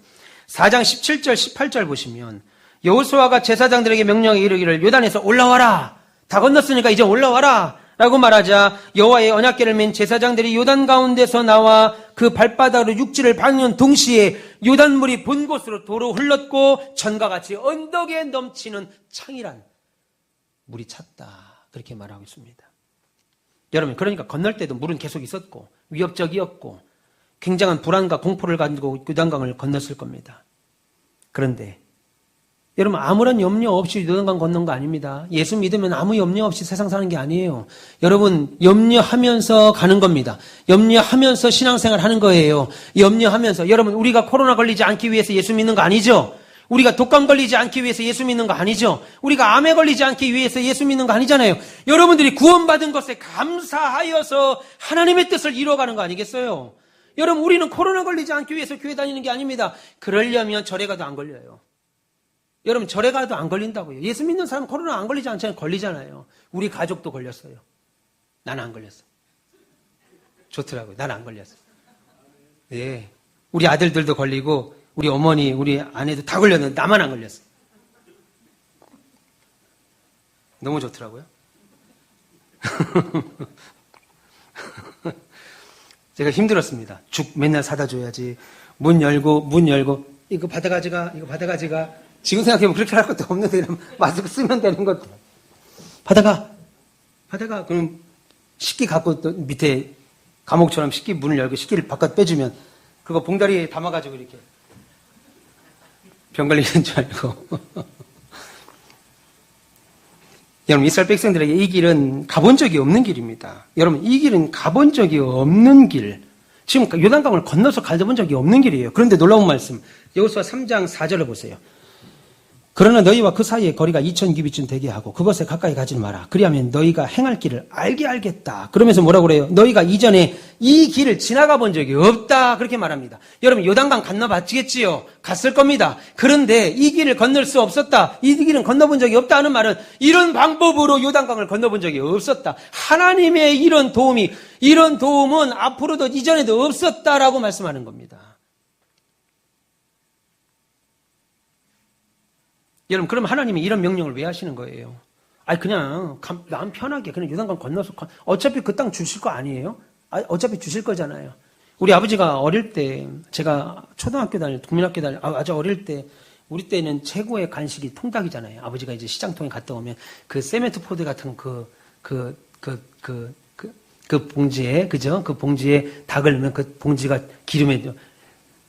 4장 17절 18절 보시면 여호수아가 제사장들에게 명령에 이르기를 요단에서 올라와라. 다 건넜으니까 이제 올라와라. 라고 말하자 여호와의 언약궤를 맨 제사장들이 요단 가운데서 나와 그 발바닥으로 육지를 밟는 동시에 요단물이 본 곳으로 도로 흘렀고 전과 같이 언덕에 넘치는 창이란 물이 찼다. 그렇게 말하고 있습니다. 여러분 그러니까 건널 때도 물은 계속 있었고 위협적이었고 굉장한 불안과 공포를 가지고 요단강을 건넜을 겁니다. 그런데 여러분 아무런 염려 없이 요단강 건넌 거 아닙니다. 예수 믿으면 아무 염려 없이 세상 사는 게 아니에요. 여러분 염려하면서 가는 겁니다. 염려하면서 신앙생활 하는 거예요. 염려하면서. 여러분 우리가 코로나 걸리지 않기 위해서 예수 믿는 거 아니죠? 우리가 독감 걸리지 않기 위해서 예수 믿는 거 아니죠? 우리가 암에 걸리지 않기 위해서 예수 믿는 거 아니잖아요. 여러분들이 구원받은 것에 감사하여서 하나님의 뜻을 이루어가는 거 아니겠어요? 여러분 우리는 코로나 걸리지 않기 위해서 교회 다니는 게 아닙니다. 그러려면 절에 가도 안 걸려요. 여러분 절에 가도 안 걸린다고요. 예수 믿는 사람 코로나 안 걸리지 않잖아요. 걸리잖아요. 우리 가족도 걸렸어요. 나는 안 걸렸어. 좋더라고요. 나는 안 걸렸어. 예, 우리 아들들도 걸리고 우리 어머니, 우리 아내도 다 걸렸는데 나만 안 걸렸어. 너무 좋더라고요. 제가 힘들었습니다. 죽 맨날 사다 줘야지. 문 열고 이거 받아가지가. 지금 생각해보면 그렇게 할 것도 없는데 이러면 마스크 쓰면 되는 것도. 받아가. 그럼 식기 갖고 또 밑에 감옥처럼 식기 문을 열고 식기를 바깥 빼주면 그거 봉다리에 담아가지고 이렇게 병 걸리는 줄 알고. 여러분 이스라엘 백성들에게 이 길은 가본 적이 없는 길입니다. 여러분 이 길은 가본 적이 없는 길. 지금 요단강을 건너서 가본 적이 없는 길이에요. 그런데 놀라운 말씀 여호수아 3장 4절을 보세요. 그러나 너희와 그 사이의 거리가 2000규빗쯤 되게 하고 그것에 가까이 가지 마라. 그리하면 너희가 행할 길을 알게 알겠다. 그러면서 뭐라고 그래요? 너희가 이전에 이 길을 지나가 본 적이 없다. 그렇게 말합니다. 여러분 요단강 건너봤지겠지요? 갔을 겁니다. 그런데 이 길을 건널 수 없었다. 이 길은 건너본 적이 없다 하는 말은 이런 방법으로 요단강을 건너본 적이 없었다. 하나님의 이런 도움은 앞으로도 이전에도 없었다라고 말씀하는 겁니다. 여러분, 그럼 하나님이 이런 명령을 왜 하시는 거예요? 그냥 마음 편하게 그냥 요단강 건너서 어차피 그 땅 주실 거 아니에요? 어차피 주실 거잖아요. 우리 아버지가 어릴 때 제가 초등학교 국민학교 아주 어릴 때 우리 때는 최고의 간식이 통닭이잖아요. 아버지가 이제 시장통에 갔다 오면 그 세멘트 포드 같은 그 봉지에 그죠? 그 봉지에 닭을 넣으면 그 봉지가 기름에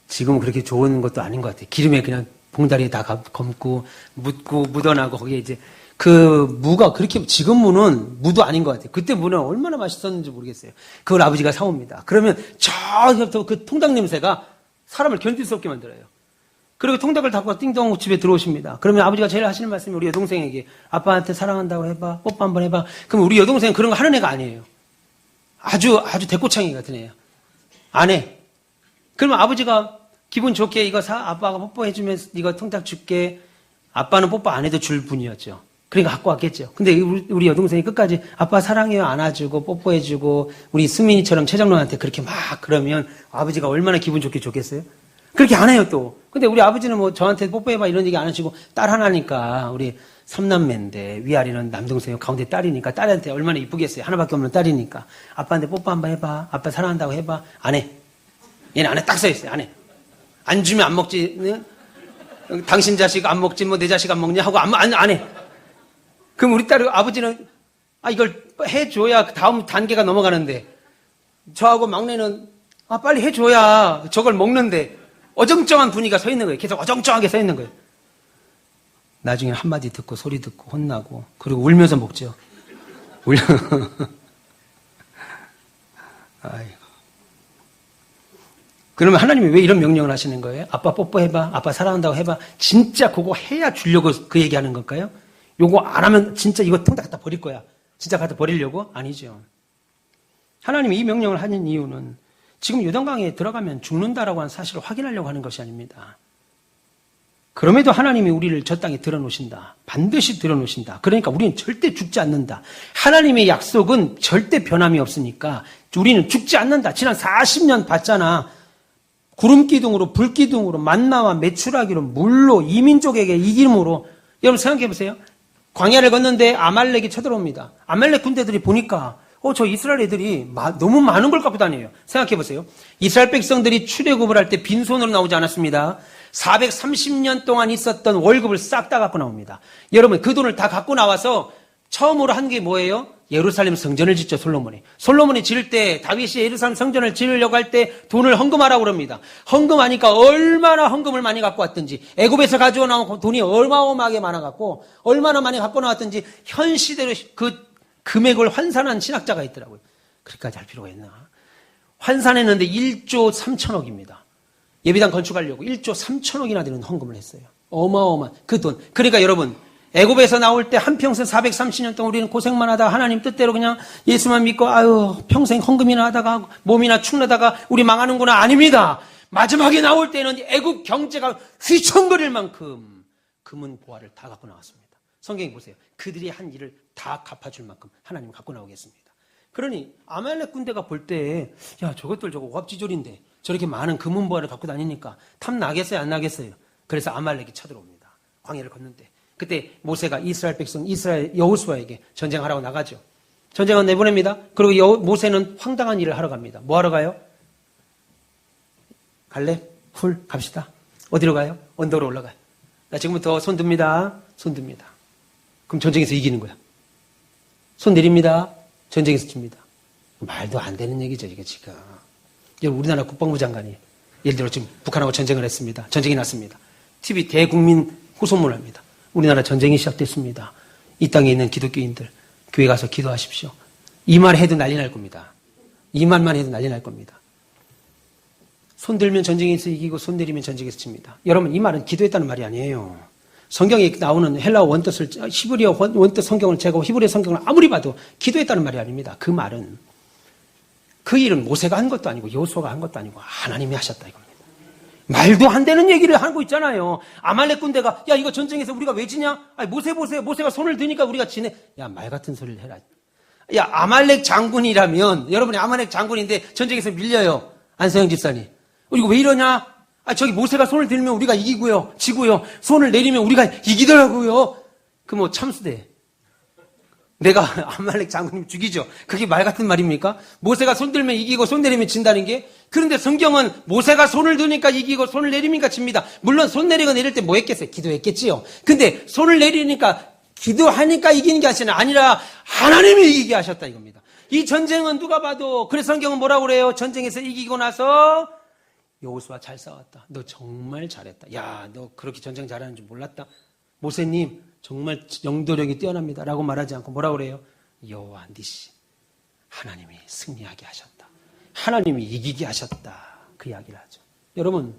지금은 그렇게 좋은 것도 아닌 것 같아요. 기름에 그냥 봉다리에 다 검고 묻어나고 거기에 이제 그 무가 그렇게 지금 무는 무도 아닌 것 같아요. 그때 무는 얼마나 맛있었는지 모르겠어요. 그걸 아버지가 사옵니다. 그러면 저부터 그 통닭 냄새가 사람을 견딜 수 없게 만들어요. 그리고 통닭을 닫고 띵동 집에 들어오십니다. 그러면 아버지가 제일 하시는 말씀이 우리 여동생에게 아빠한테 사랑한다고 해봐. 뽀뽀 한번 해봐. 그럼 우리 여동생은 그런 거 하는 애가 아니에요. 아주 대꼬창이 같은 애예요. 안 해. 그러면 아버지가 기분 좋게 이거 아빠가 뽀뽀해주면 이거 통닭 줄게. 아빠는 뽀뽀 안 해도 줄 분이었죠. 그러니까 갖고 왔겠죠. 근데 우리 여동생이 끝까지 아빠 사랑해요 안아주고 뽀뽀해주고 우리 수민이처럼 최장로한테 그렇게 막 그러면 아버지가 얼마나 기분 좋게 좋겠어요? 그렇게 안 해요 또. 근데 우리 아버지는 뭐 저한테 뽀뽀해봐 이런 얘기 안 하시고 딸 하나니까 우리 3남매인데 위아래는 남동생 가운데 딸이니까 딸한테 얼마나 이쁘겠어요. 하나밖에 없는 딸이니까. 아빠한테 뽀뽀 한번 해봐. 아빠 사랑한다고 해봐. 안 해. 얘는 안 해. 딱 써있어요. 안 해. 안 주면 안 먹지. 응? 당신 자식 안 먹지 뭐 내 자식 안 먹냐 하고 안 해. 그럼 우리 딸이 아버지는 이걸 해줘야 다음 단계가 넘어가는데 저하고 막내는 빨리 해줘야 저걸 먹는데 어정쩡한 분위기가 서 있는 거예요. 계속 어정쩡하게 서 있는 거예요. 나중에 한마디 듣고 소리 듣고 혼나고 그리고 울면서 먹죠. 아이고. 그러면 하나님이 왜 이런 명령을 하시는 거예요? 아빠 뽀뽀해봐. 아빠 사랑한다고 해봐. 진짜 그거 해야 주려고 그 얘기하는 걸까요? 요거 안 하면 진짜 이거 통다 갖다 버릴 거야. 진짜 갖다 버리려고? 아니죠. 하나님이 이 명령을 하는 이유는 지금 요단강에 들어가면 죽는다라고 하는 사실을 확인하려고 하는 것이 아닙니다. 그럼에도 하나님이 우리를 저 땅에 들어놓으신다. 반드시 들어놓으신다. 그러니까 우리는 절대 죽지 않는다. 하나님의 약속은 절대 변함이 없으니까 우리는 죽지 않는다. 지난 40년 봤잖아. 구름 기둥으로, 불 기둥으로, 만나와 메추라기로, 물로, 이민족에게 이김으로. 여러분 생각해 보세요. 광야를 걷는데 아말렉이 쳐들어옵니다. 아말렉 군대들이 보니까 저 이스라엘 애들이 너무 많은 걸 갖고 다녀요. 생각해 보세요. 이스라엘 백성들이 출애굽을 할 때 빈손으로 나오지 않았습니다. 430년 동안 있었던 월급을 싹 다 갖고 나옵니다. 여러분 그 돈을 다 갖고 나와서 처음으로 한 게 뭐예요? 예루살렘 성전을 짓죠. 솔로몬이 지을 때 다윗이 예루살렘 성전을 지으려고 할 때 돈을 헌금하라고 그럽니다. 헌금하니까 얼마나 헌금을 많이 갖고 왔든지 애굽에서 가지고 나온 돈이 어마어마하게 많아갖고 얼마나 많이 갖고 나왔든지 현 시대로 그 금액을 환산한 신학자가 있더라고요. 그렇게까지 할 필요가 있나? 환산했는데 1조 3천억입니다. 예비당 건축하려고 1조 3천억이나 되는 헌금을 했어요. 어마어마한 그 돈. 그러니까 여러분 애굽에서 나올 때 한평생 430년 동안 우리는 고생만 하다가 하나님 뜻대로 그냥 예수만 믿고 평생 헌금이나 하다가 몸이나 축내다가 우리 망하는구나. 아닙니다. 마지막에 나올 때는 애굽 경제가 휘청거릴 만큼 금은 보화를 다 갖고 나왔습니다. 성경에 보세요. 그들이 한 일을 다 갚아줄 만큼 하나님 갖고 나오겠습니다. 그러니 아말렉 군대가 볼 때 저것들 저거 오합지졸인데 저렇게 많은 금은 보화를 갖고 다니니까 탐 나겠어요? 안 나겠어요? 그래서 아말렉이 쳐들어옵니다. 광야를 걷는데 그때 모세가 이스라엘 백성 이스라엘 여호수아에게 전쟁하라고 나가죠. 전쟁은 내보냅니다. 그리고 모세는 황당한 일을 하러 갑니다. 뭐 하러 가요? 갈래? 훌 갑시다. 어디로 가요? 언덕으로 올라가요. 나 지금부터 손 듭니다. 손 듭니다. 그럼 전쟁에서 이기는 거야. 손 내립니다. 전쟁에서 집니다. 말도 안 되는 얘기죠, 이게 지금. 우리나라 국방부 장관이 예를 들어 지금 북한하고 전쟁을 했습니다. 전쟁이 났습니다. TV 대국민 후손문을 합니다. 우리나라 전쟁이 시작됐습니다. 이 땅에 있는 기독교인들 교회 가서 기도하십시오. 이 말 해도 난리 날 겁니다. 이 말만 해도 난리 날 겁니다. 손 들면 전쟁에서 이기고 손 내리면 전쟁에서 집니다. 여러분 이 말은 기도했다는 말이 아니에요. 성경에 나오는 헬라어 원뜻을 히브리어 원뜻 성경을 제가 히브리어 성경을 아무리 봐도 기도했다는 말이 아닙니다. 그 말은 그 일은 모세가 한 것도 아니고 여호수아가 한 것도 아니고 하나님이 하셨다 이겁니다. 말도 안 되는 얘기를 하고 있잖아요. 아말렉 군대가 이거 전쟁에서 우리가 왜 지냐? 모세 보세요. 모세가 손을 드니까 우리가 지네. 말 같은 소리를 해라. 아말렉 장군이라면 여러분이 아말렉 장군인데 전쟁에서 밀려요. 안서영 집사님. 이거 왜 이러냐? 저기 모세가 손을 들면 우리가 이기고요. 지고요. 손을 내리면 우리가 이기더라고요. 그 참수대. 내가 아말렉 장군님 죽이죠. 그게 말 같은 말입니까? 모세가 손 들면 이기고 손 내리면 진다는 게? 그런데 성경은 모세가 손을 드니까 이기고 손을 내리니까 집니다. 물론 손 내리고 내릴 때 뭐 했겠어요? 기도했겠지요. 근데 손을 내리니까 기도하니까 이기는 게 아니라 하나님이 이기게 하셨다 이겁니다. 이 전쟁은 누가 봐도 그래서 성경은 뭐라고 그래요? 전쟁에서 이기고 나서 여호수아 잘 싸웠다. 너 정말 잘했다. 너 그렇게 전쟁 잘하는 줄 몰랐다. 모세님 정말 영도력이 뛰어납니다. 라고 말하지 않고 뭐라고 그래요? 여호와 니시 하나님이 승리하게 하셨다. 하나님이 이기게 하셨다. 그 이야기를 하죠. 여러분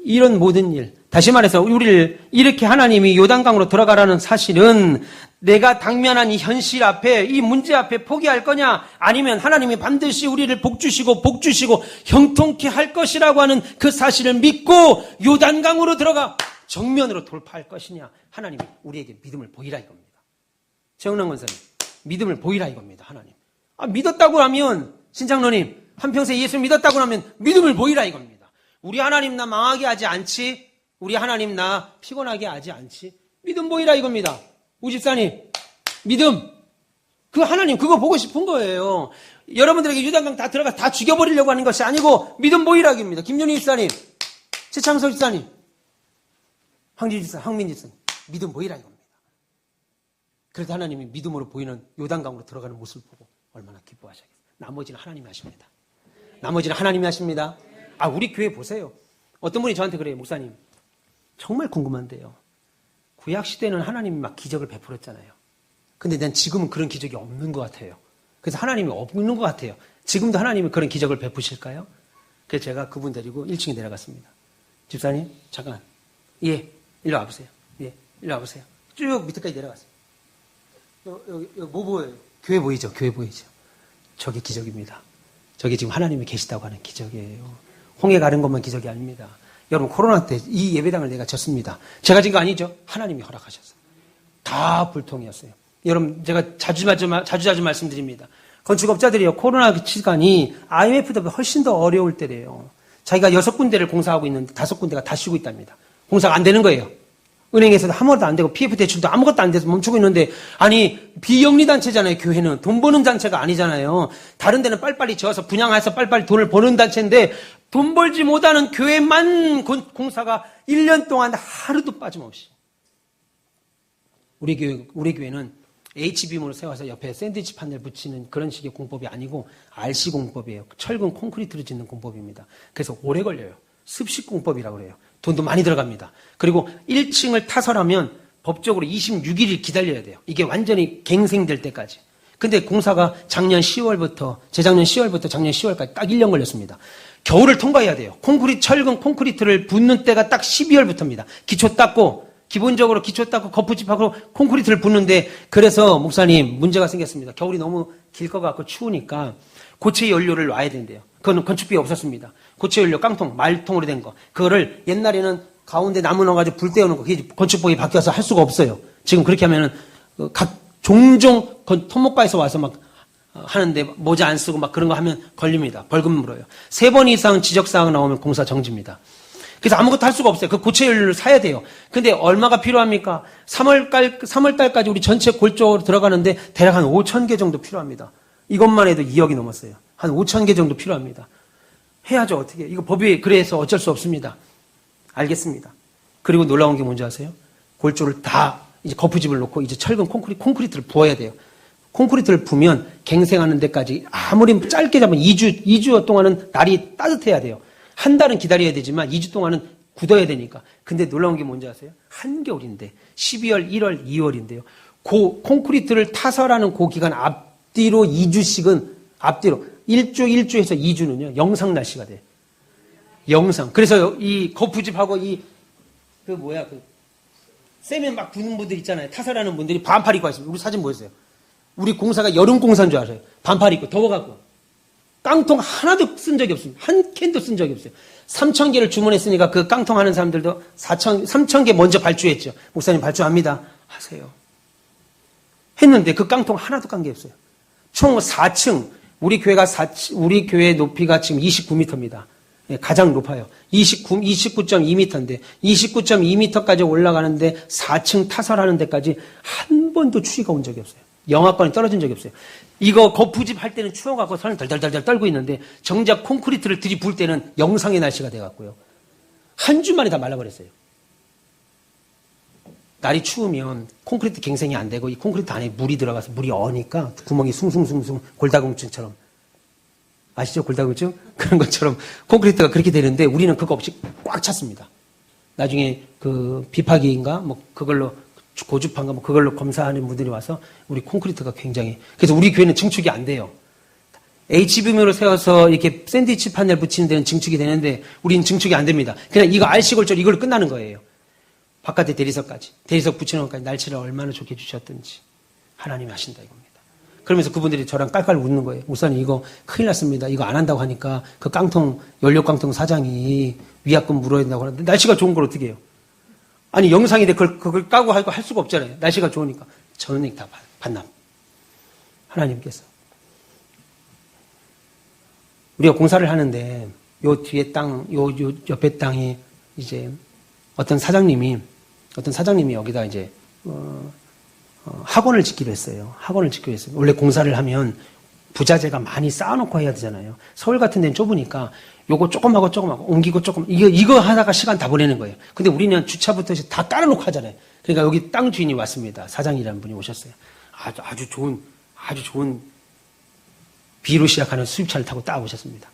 이런 모든 일 다시 말해서 우리를 이렇게 하나님이 요단강으로 들어가라는 사실은 내가 당면한 이 현실 앞에 이 문제 앞에 포기할 거냐 아니면 하나님이 반드시 우리를 복 주시고 형통케 할 것이라고 하는 그 사실을 믿고 요단강으로 들어가 정면으로 돌파할 것이냐 하나님이 우리에게 믿음을 보이라 이겁니다. 최영남 권사님 믿음을 보이라 이겁니다. 하나님 믿었다고 하면 신장로님 한평생 예수 믿었다고 하면 믿음을 보이라 이겁니다. 우리 하나님 나 망하게 하지 않지 우리 하나님 나 피곤하게 하지 않지 믿음 보이라 이겁니다. 우집사님 믿음 그 하나님 그거 보고 싶은 거예요. 여러분들에게 유단강 다 들어가 다 죽여버리려고 하는 것이 아니고 믿음 보이라 이겁니다. 김윤희 집사님 최창석 집사님 황진 집사님 황민 집사님 믿음 보이라 이겁니다. 그래서 하나님이 믿음으로 보이는 요단강으로 들어가는 모습을 보고 얼마나 기뻐하시겠어요. 나머지는 하나님이 하십니다. 나머지는 하나님이 하십니다. 우리 교회 보세요. 어떤 분이 저한테 그래요. 목사님 정말 궁금한데요. 구약시대는 하나님이 막 기적을 베풀었잖아요. 근데 난 지금은 그런 기적이 없는 것 같아요. 그래서 하나님이 없는 것 같아요. 지금도 하나님이 그런 기적을 베푸실까요? 그래서 제가 그분 데리고 1층에 내려갔습니다. 집사님, 잠깐. 예, 일로 와보세요. 예, 일로 와보세요. 쭉 밑에까지 내려갔어요. 여기 뭐 보여요? 교회 보이죠? 교회 보이죠? 저게 기적입니다. 저게 지금 하나님이 계시다고 하는 기적이에요. 홍해 가는 것만 기적이 아닙니다. 여러분, 코로나 때 이 예배당을 내가 졌습니다. 제가 진 거 아니죠? 하나님이 허락하셨어요. 다 불통이었어요. 여러분, 제가 자주 말씀드립니다. 건축업자들이요, 코로나 시간이 IMF보다 훨씬 더 어려울 때래요. 자기가 6군데를 공사하고 있는데 5군데가 다 쉬고 있답니다. 공사가 안 되는 거예요. 은행에서도 아무것도 안 되고 PF 대출도 아무것도 안 돼서 멈추고 있는데, 아니, 비영리 단체잖아요. 교회는 돈 버는 단체가 아니잖아요. 다른 데는 빨리빨리 지어서 분양해서 빨리빨리 돈을 버는 단체인데, 돈 벌지 못하는 교회만 공사가 1년 동안 하루도 빠짐없이. 우리 교회는 H빔으로 세워서 옆에 샌드위치 판넬 붙이는 그런 식의 공법이 아니고 RC 공법이에요. 철근 콘크리트로 짓는 공법입니다. 그래서 오래 걸려요. 습식 공법이라고 그래요. 돈도 많이 들어갑니다. 그리고 1층을 타설하면 법적으로 26일을 기다려야 돼요. 이게 완전히 갱생될 때까지. 근데 공사가 재작년 10월부터 작년 10월까지 딱 1년 걸렸습니다. 겨울을 통과해야 돼요. 철근 콘크리트를 붓는 때가 딱 12월부터입니다. 기초 닦고, 기본적으로 기초 닦고 거푸집하고 콘크리트를 붓는데, 그래서 목사님 문제가 생겼습니다. 겨울이 너무 길 것 같고 추우니까 고체 연료를 놔야 된대요. 그건 건축비에 없었습니다. 고체 연료 깡통, 말통으로 된 거. 그거를 옛날에는 가운데 나무 넣어가지고 불 때우는 거, 그게 건축법이 바뀌어서 할 수가 없어요. 지금 그렇게 하면은 종종 토목과에서 와서 막 하는데 모자 안 쓰고 막 그런 거 하면 걸립니다. 벌금 물어요. 3번 이상 지적사항 나오면 공사 정지입니다. 그래서 아무것도 할 수가 없어요. 그 고체 연료를 사야 돼요. 근데 얼마가 필요합니까? 3월달까지 우리 전체 골조로 들어가는데 대략 한 5천 개 정도 필요합니다. 이것만 해도 2억이 넘었어요. 한 5천 개 정도 필요합니다. 해야죠. 어떻게. 이거 법이 그래서 어쩔 수 없습니다. 알겠습니다. 그리고 놀라운 게 뭔지 아세요? 골조를 다 이제 거푸집을 놓고 이제 철근 콘크리트를 부어야 돼요. 콘크리트를 부으면 갱생하는 데까지 아무리 짧게 잡으면 2주 동안은 날이 따뜻해야 돼요. 한 달은 기다려야 되지만 2주 동안은 굳어야 되니까. 근데 놀라운 게 뭔지 아세요? 한겨울인데 12월, 1월, 2월인데요. 콘크리트를 타설하는 그 기간 앞뒤로 2주씩은 앞뒤로 1주에서 2주는요. 영상 날씨가 돼요. 영상. 그래서 이 거푸집하고 쌤에 막 부는 분들 있잖아요. 타설하는 분들이 반팔 입고 있습니다. 우리 사진 보였어요. 우리 공사가 여름 공사인 줄 알아요. 반팔 입고 더워갖고. 깡통 하나도 쓴 적이 없습니다. 한 캔도 쓴 적이 없어요. 3,000개를 주문했으니까 그 깡통 하는 사람들도 3,000개 먼저 발주했죠. 목사님 발주합니다. 하세요. 했는데 그 깡통 하나도 깐 게 없어요. 총 4층. 우리 교회 높이가 지금 29m입니다. 가장 높아요. 29.2m인데 29.2m까지 올라가는데 4층 타설하는 데까지 한 번도 추위가 온 적이 없어요. 영하권이 떨어진 적이 없어요. 이거 거푸집 할 때는 추워갖고 손을 덜덜덜 떨고 있는데 정작 콘크리트를 들이부을 때는 영상의 날씨가 돼갖고요. 한 주 만에 다 말라버렸어요. 날이 추우면 콘크리트 갱생이 안 되고 이 콘크리트 안에 물이 들어가서 물이 어니까 구멍이 숭숭숭숭 골다공증처럼. 아시죠? 골다공증? 그런 것처럼 콘크리트가 그렇게 되는데 우리는 그거 없이 꽉 찼습니다. 나중에 그 비파기인가 뭐 그걸로 고주판가 뭐 그걸로 검사하는 분들이 와서 우리 콘크리트가 굉장히, 그래서 우리 교회는 증축이 안 돼요. H빔으로 세워서 이렇게 샌드위치 판넬 붙이는 데는 증축이 되는데 우리는 증축이 안 됩니다. 그냥 이거 RC골절 이걸로 끝나는 거예요. 바깥에 대리석 붙이는 것까지 날씨를 얼마나 좋게 주셨든지 하나님이 하신다 이겁니다. 그러면서 그분들이 저랑 깔깔 웃는 거예요. 목사님 이거 큰일 났습니다. 이거 안 한다고 하니까 그 연료 깡통 사장이 위약금 물어야 된다고 하는데 날씨가 좋은 걸 어떻게 해요? 아니 영상인데 그걸 까고 할 수가 없잖아요. 날씨가 좋으니까. 저는 다 반납. 하나님께서. 우리가 공사를 하는데 요 뒤에 땅, 요 옆에 땅이 이제 어떤 사장님이 여기다 이제 학원을 짓기로 했어요. 원래 공사를 하면 부자재가 많이 쌓아놓고 해야 되잖아요. 서울 같은 데는 좁으니까 요거 조금하고 옮기고 조금 이거 하다가 시간 다 보내는 거예요. 근데 우리는 주차부터 해서 다 깔아놓고 하잖아요. 그러니까 여기 땅 주인이 왔습니다. 사장이라는 분이 오셨어요. 아주 좋은 B로 시작하는 수입차를 타고 딱 오셨습니다.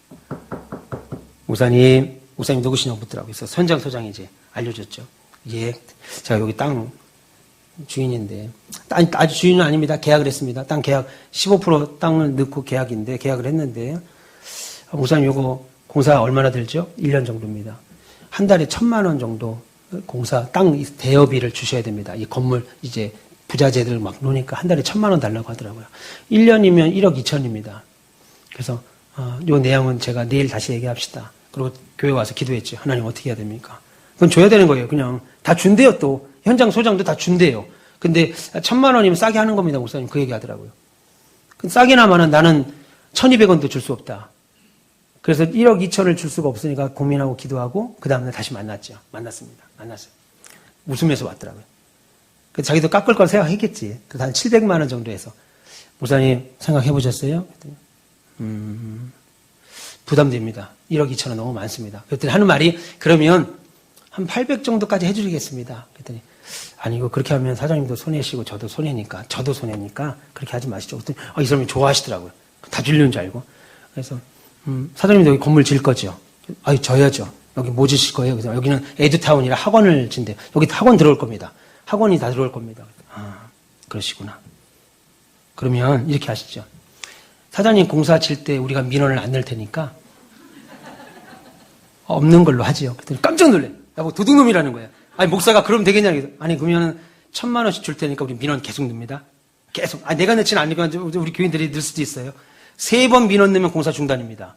목사님 누구시냐고 묻더라고요. 그래서 선장소장이 이제 알려줬죠. 예, 제가 여기 땅 주인인데, 아주 주인은 아닙니다. 계약을 했습니다. 땅 계약 15% 땅을 넣고 계약을 했는데, 목사님 요거 공사 얼마나 들죠? 1년 정도입니다. 한 달에 1,000만 원 정도 공사 땅 대여비를 주셔야 됩니다. 이 건물 이제 부자재들 막 놓으니까 한 달에 1,000만 원 달라고 하더라고요. 1년이면 1억 2천입니다. 그래서 요 내용은 제가 내일 다시 얘기합시다. 그리고 교회 와서 기도했죠. 하나님 어떻게 해야 됩니까? 그건 줘야 되는 거예요. 그냥 다 준대요. 또 현장 소장도 다 준대요. 근데 1,000만 원이면 싸게 하는 겁니다. 목사님 그 얘기 하더라고요. 싸게나마는 나는 1,200원도 줄 수 없다. 그래서 1억 2천을 줄 수가 없으니까 고민하고 기도하고 그 다음날 다시 만났죠. 만났습니다. 만났어요. 웃으면서 왔더라고요. 자기도 깎을 걸 생각했겠지. 그래서 한 700만 원 정도 해서 목사님 생각해 보셨어요? 부담됩니다. 1억 2천은 너무 많습니다. 그랬더니 하는 말이 그러면 한 800 정도까지 해드리겠습니다. 그랬더니 아니 이거 그렇게 하면 사장님도 손해시고 저도 손해니까 그렇게 하지 마시죠. 그랬더니 이 사람이 좋아하시더라고요. 다 주려는 줄 알고. 그래서 사장님도 여기 건물 질 거죠? 져야죠. 여기 뭐 지실 거예요? 그래서 여기는 에듀타운이라 학원을 진대요. 여기 학원 들어올 겁니다. 학원이 다 들어올 겁니다. 그러시구나. 그러면 이렇게 하시죠. 사장님 공사 질 때 우리가 민원을 안 낼 테니까 없는 걸로 하지요. 그랬더니 깜짝 놀래. 야, 뭐 도둑놈이라는 거야. 아니 목사가 그러면 되겠냐? 아니 그러면은 1,000만 원씩 줄 테니까 우리 민원 계속 넣습니다. 계속. 내가 넣지는 않으니까 우리 교인들이 넣을 수도 있어요. 3번 민원 넣으면 공사 중단입니다.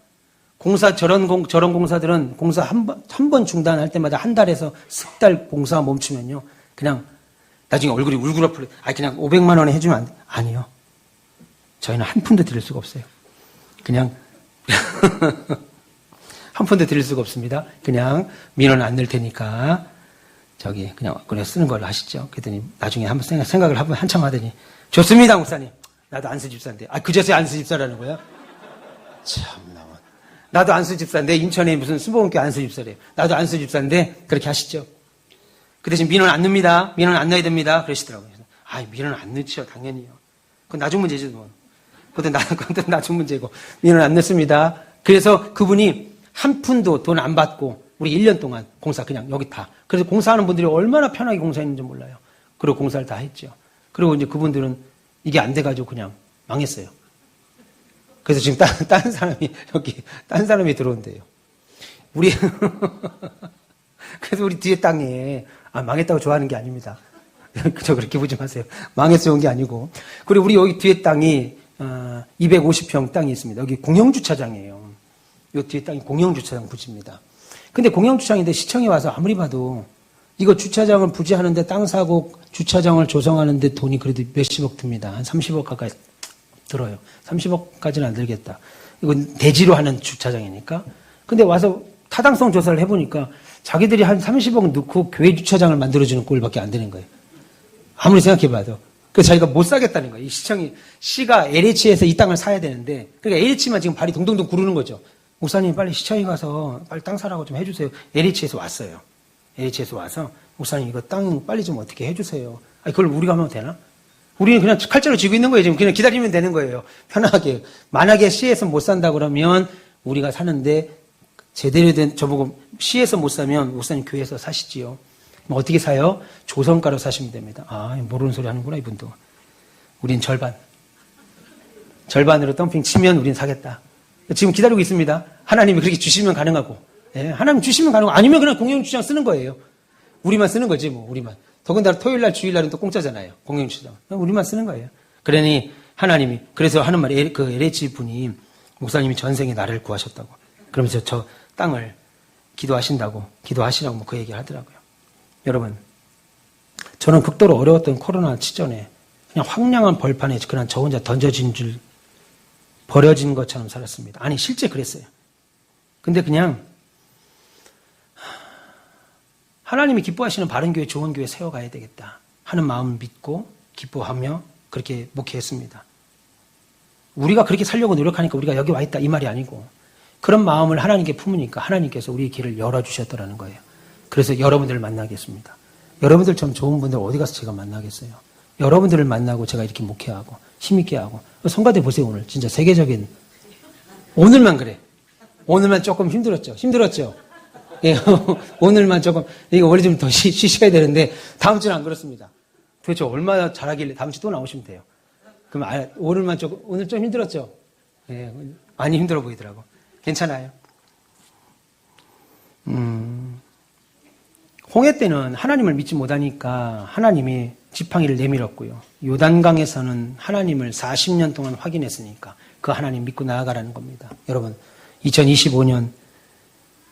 저런 공사들은 공사 한 번 중단할 때마다 한 달에서 석 달 공사 멈추면요. 그냥 나중에 얼굴이 울그러풀. 그냥 500만 원에 해주면 안 돼. 아니요. 저희는 한 푼도 드릴 수가 없어요. 그냥 한 푼도 드릴 수가 없습니다. 그냥 민원 안 낼 테니까 그냥 쓰는 걸로 하시죠. 그랬더니 나중에 한번 생각을 한참 하더니 좋습니다, 목사님. 나도 안수 집사인데. 그저서 안수 집사라는 거야? 참나. 나도 안수 집사인데 인천에 무슨 수보원교 안수 집사래요. 나도 안수 집사인데 그렇게 하시죠. 그 대신 민원 안 넣습니다. 민원 안 넣어야 됩니다. 그러시더라고요. 민원 안 넣죠. 당연히요. 그건 나중 문제죠. 뭐. 그것도 나중 문제고. 민원 안 넣습니다. 그래서 그분이 한 푼도 돈 안 받고 우리 1년 동안 공사 그냥 여기 다. 그래서 공사하는 분들이 얼마나 편하게 공사했는지 몰라요. 그리고 공사를 다 했죠. 그리고 이제 그분들은 이게 안 돼가지고 그냥 망했어요. 그래서 지금 다른 사람이 들어온대요. 그래서 우리 뒤에 땅에, 망했다고 좋아하는 게 아닙니다. 저 그렇게 보지 마세요. 망해서 온 게 아니고. 그리고 우리 여기 뒤에 땅이, 250평 땅이 있습니다. 여기 공영주차장이에요. 요 뒤에 땅이 공영주차장 부지입니다. 근데 공영주차장인데 시청에 와서 아무리 봐도 이거 주차장을 부지하는데 땅 사고 주차장을 조성하는데 돈이 그래도 몇십억 듭니다. 한 30억 가까이 들어요. 30억까지는 안 들겠다. 이건 대지로 하는 주차장이니까. 근데 와서 타당성 조사를 해보니까 자기들이 한 30억 넣고 교회 주차장을 만들어주는 꼴밖에 안 되는 거예요. 아무리 생각해봐도. 그래서 자기가 못 사겠다는 거예요. 이 시가 LH에서 이 땅을 사야 되는데, 그러니까 LH만 지금 발이 동동동 구르는 거죠. 목사님 빨리 시청에 가서 빨리 땅 사라고 좀 해주세요. LH에서 왔어요. LH에서 와서 목사님 이거 땅 빨리 좀 어떻게 해주세요. 그걸 우리가 하면 되나? 우리는 그냥 칼자루 쥐고 있는 거예요. 지금 그냥 기다리면 되는 거예요. 편하게. 만약에 시에서 못 산다 그러면 우리가 사는데 제대로 된 저보고 시에서 못 사면 목사님 교회에서 사시지요. 어떻게 사요? 조성가로 사시면 됩니다. 모르는 소리 하는구나 이분도. 우린 절반으로 덤핑 치면 우린 사겠다. 지금 기다리고 있습니다. 하나님이 그렇게 주시면 가능하고. 하나님 주시면 가능하고 아니면 그냥 공영주차장 쓰는 거예요. 우리만 쓰는 거지 뭐 우리만. 더군다나 토요일날 주일날은 또 공짜잖아요. 공영주차장. 우리만 쓰는 거예요. 그러니 하나님이 그래서 하는 말이 그 LH 분이 목사님이 전생에 나를 구하셨다고. 그러면서 저 땅을 기도하시라고 뭐 그 얘기를 하더라고요. 여러분, 저는 극도로 어려웠던 코로나 시전에 그냥 황량한 벌판에 그냥 저 혼자 버려진 것처럼 살았습니다. 아니 실제 그랬어요. 근데 그냥 하나님이 기뻐하시는 바른 교회, 좋은 교회 세워가야 되겠다 하는 마음을 믿고 기뻐하며 그렇게 목회했습니다. 우리가 그렇게 살려고 노력하니까 우리가 여기 와 있다 이 말이 아니고 그런 마음을 하나님께 품으니까 하나님께서 우리의 길을 열어주셨더라는 거예요. 그래서 여러분들을 만나겠습니다. 여러분들처럼 좋은 분들 어디 가서 제가 만나겠어요. 여러분들을 만나고 제가 이렇게 목회하고 힘있게 하고 성가대 보세요. 오늘 진짜 세계적인 오늘만 그래. 오늘만 조금 힘들었죠. 예, 오늘만 조금 이거 원래 좀 더 쉬셔야 되는데 다음 주는 안 그렇습니다. 도대체 얼마나 잘하길래 다음 주 또 나오시면 돼요. 그럼 오늘 좀 힘들었죠. 예, 많이 힘들어 보이더라고. 괜찮아요. 홍해 때는 하나님을 믿지 못하니까 하나님이 지팡이를 내밀었고요. 요단강에서는 하나님을 40년 동안 확인했으니까 그 하나님 믿고 나아가라는 겁니다. 여러분,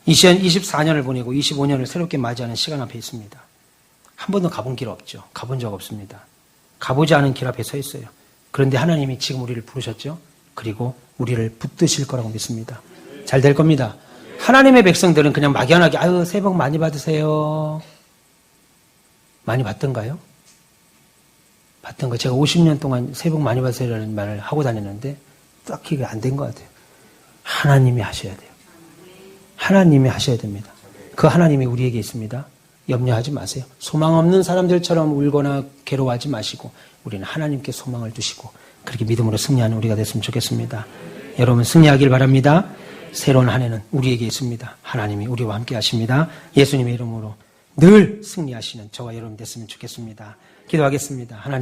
2024년을 보내고 25년을 새롭게 맞이하는 시간 앞에 있습니다. 한 번도 가본 길 없죠. 가본 적 없습니다. 가보지 않은 길 앞에 서 있어요. 그런데 하나님이 지금 우리를 부르셨죠. 그리고 우리를 붙드실 거라고 믿습니다. 잘 될 겁니다. 하나님의 백성들은 그냥 막연하게 아유 새해 복 많이 받으세요. 많이 받던가요? 받던 거. 제가 50년 동안 새해 복 많이 받으세요라는 말을 하고 다녔는데 딱히 안 된 것 같아요. 하나님이 하셔야 돼요. 하나님이 하셔야 됩니다. 그 하나님이 우리에게 있습니다. 염려하지 마세요. 소망 없는 사람들처럼 울거나 괴로워하지 마시고 우리는 하나님께 소망을 두시고 그렇게 믿음으로 승리하는 우리가 됐으면 좋겠습니다. 여러분 승리하길 바랍니다. 새로운 한 해는 우리에게 있습니다. 하나님이 우리와 함께 하십니다. 예수님의 이름으로 늘 승리하시는 저와 여러분 됐으면 좋겠습니다. 기도하겠습니다. 하나님.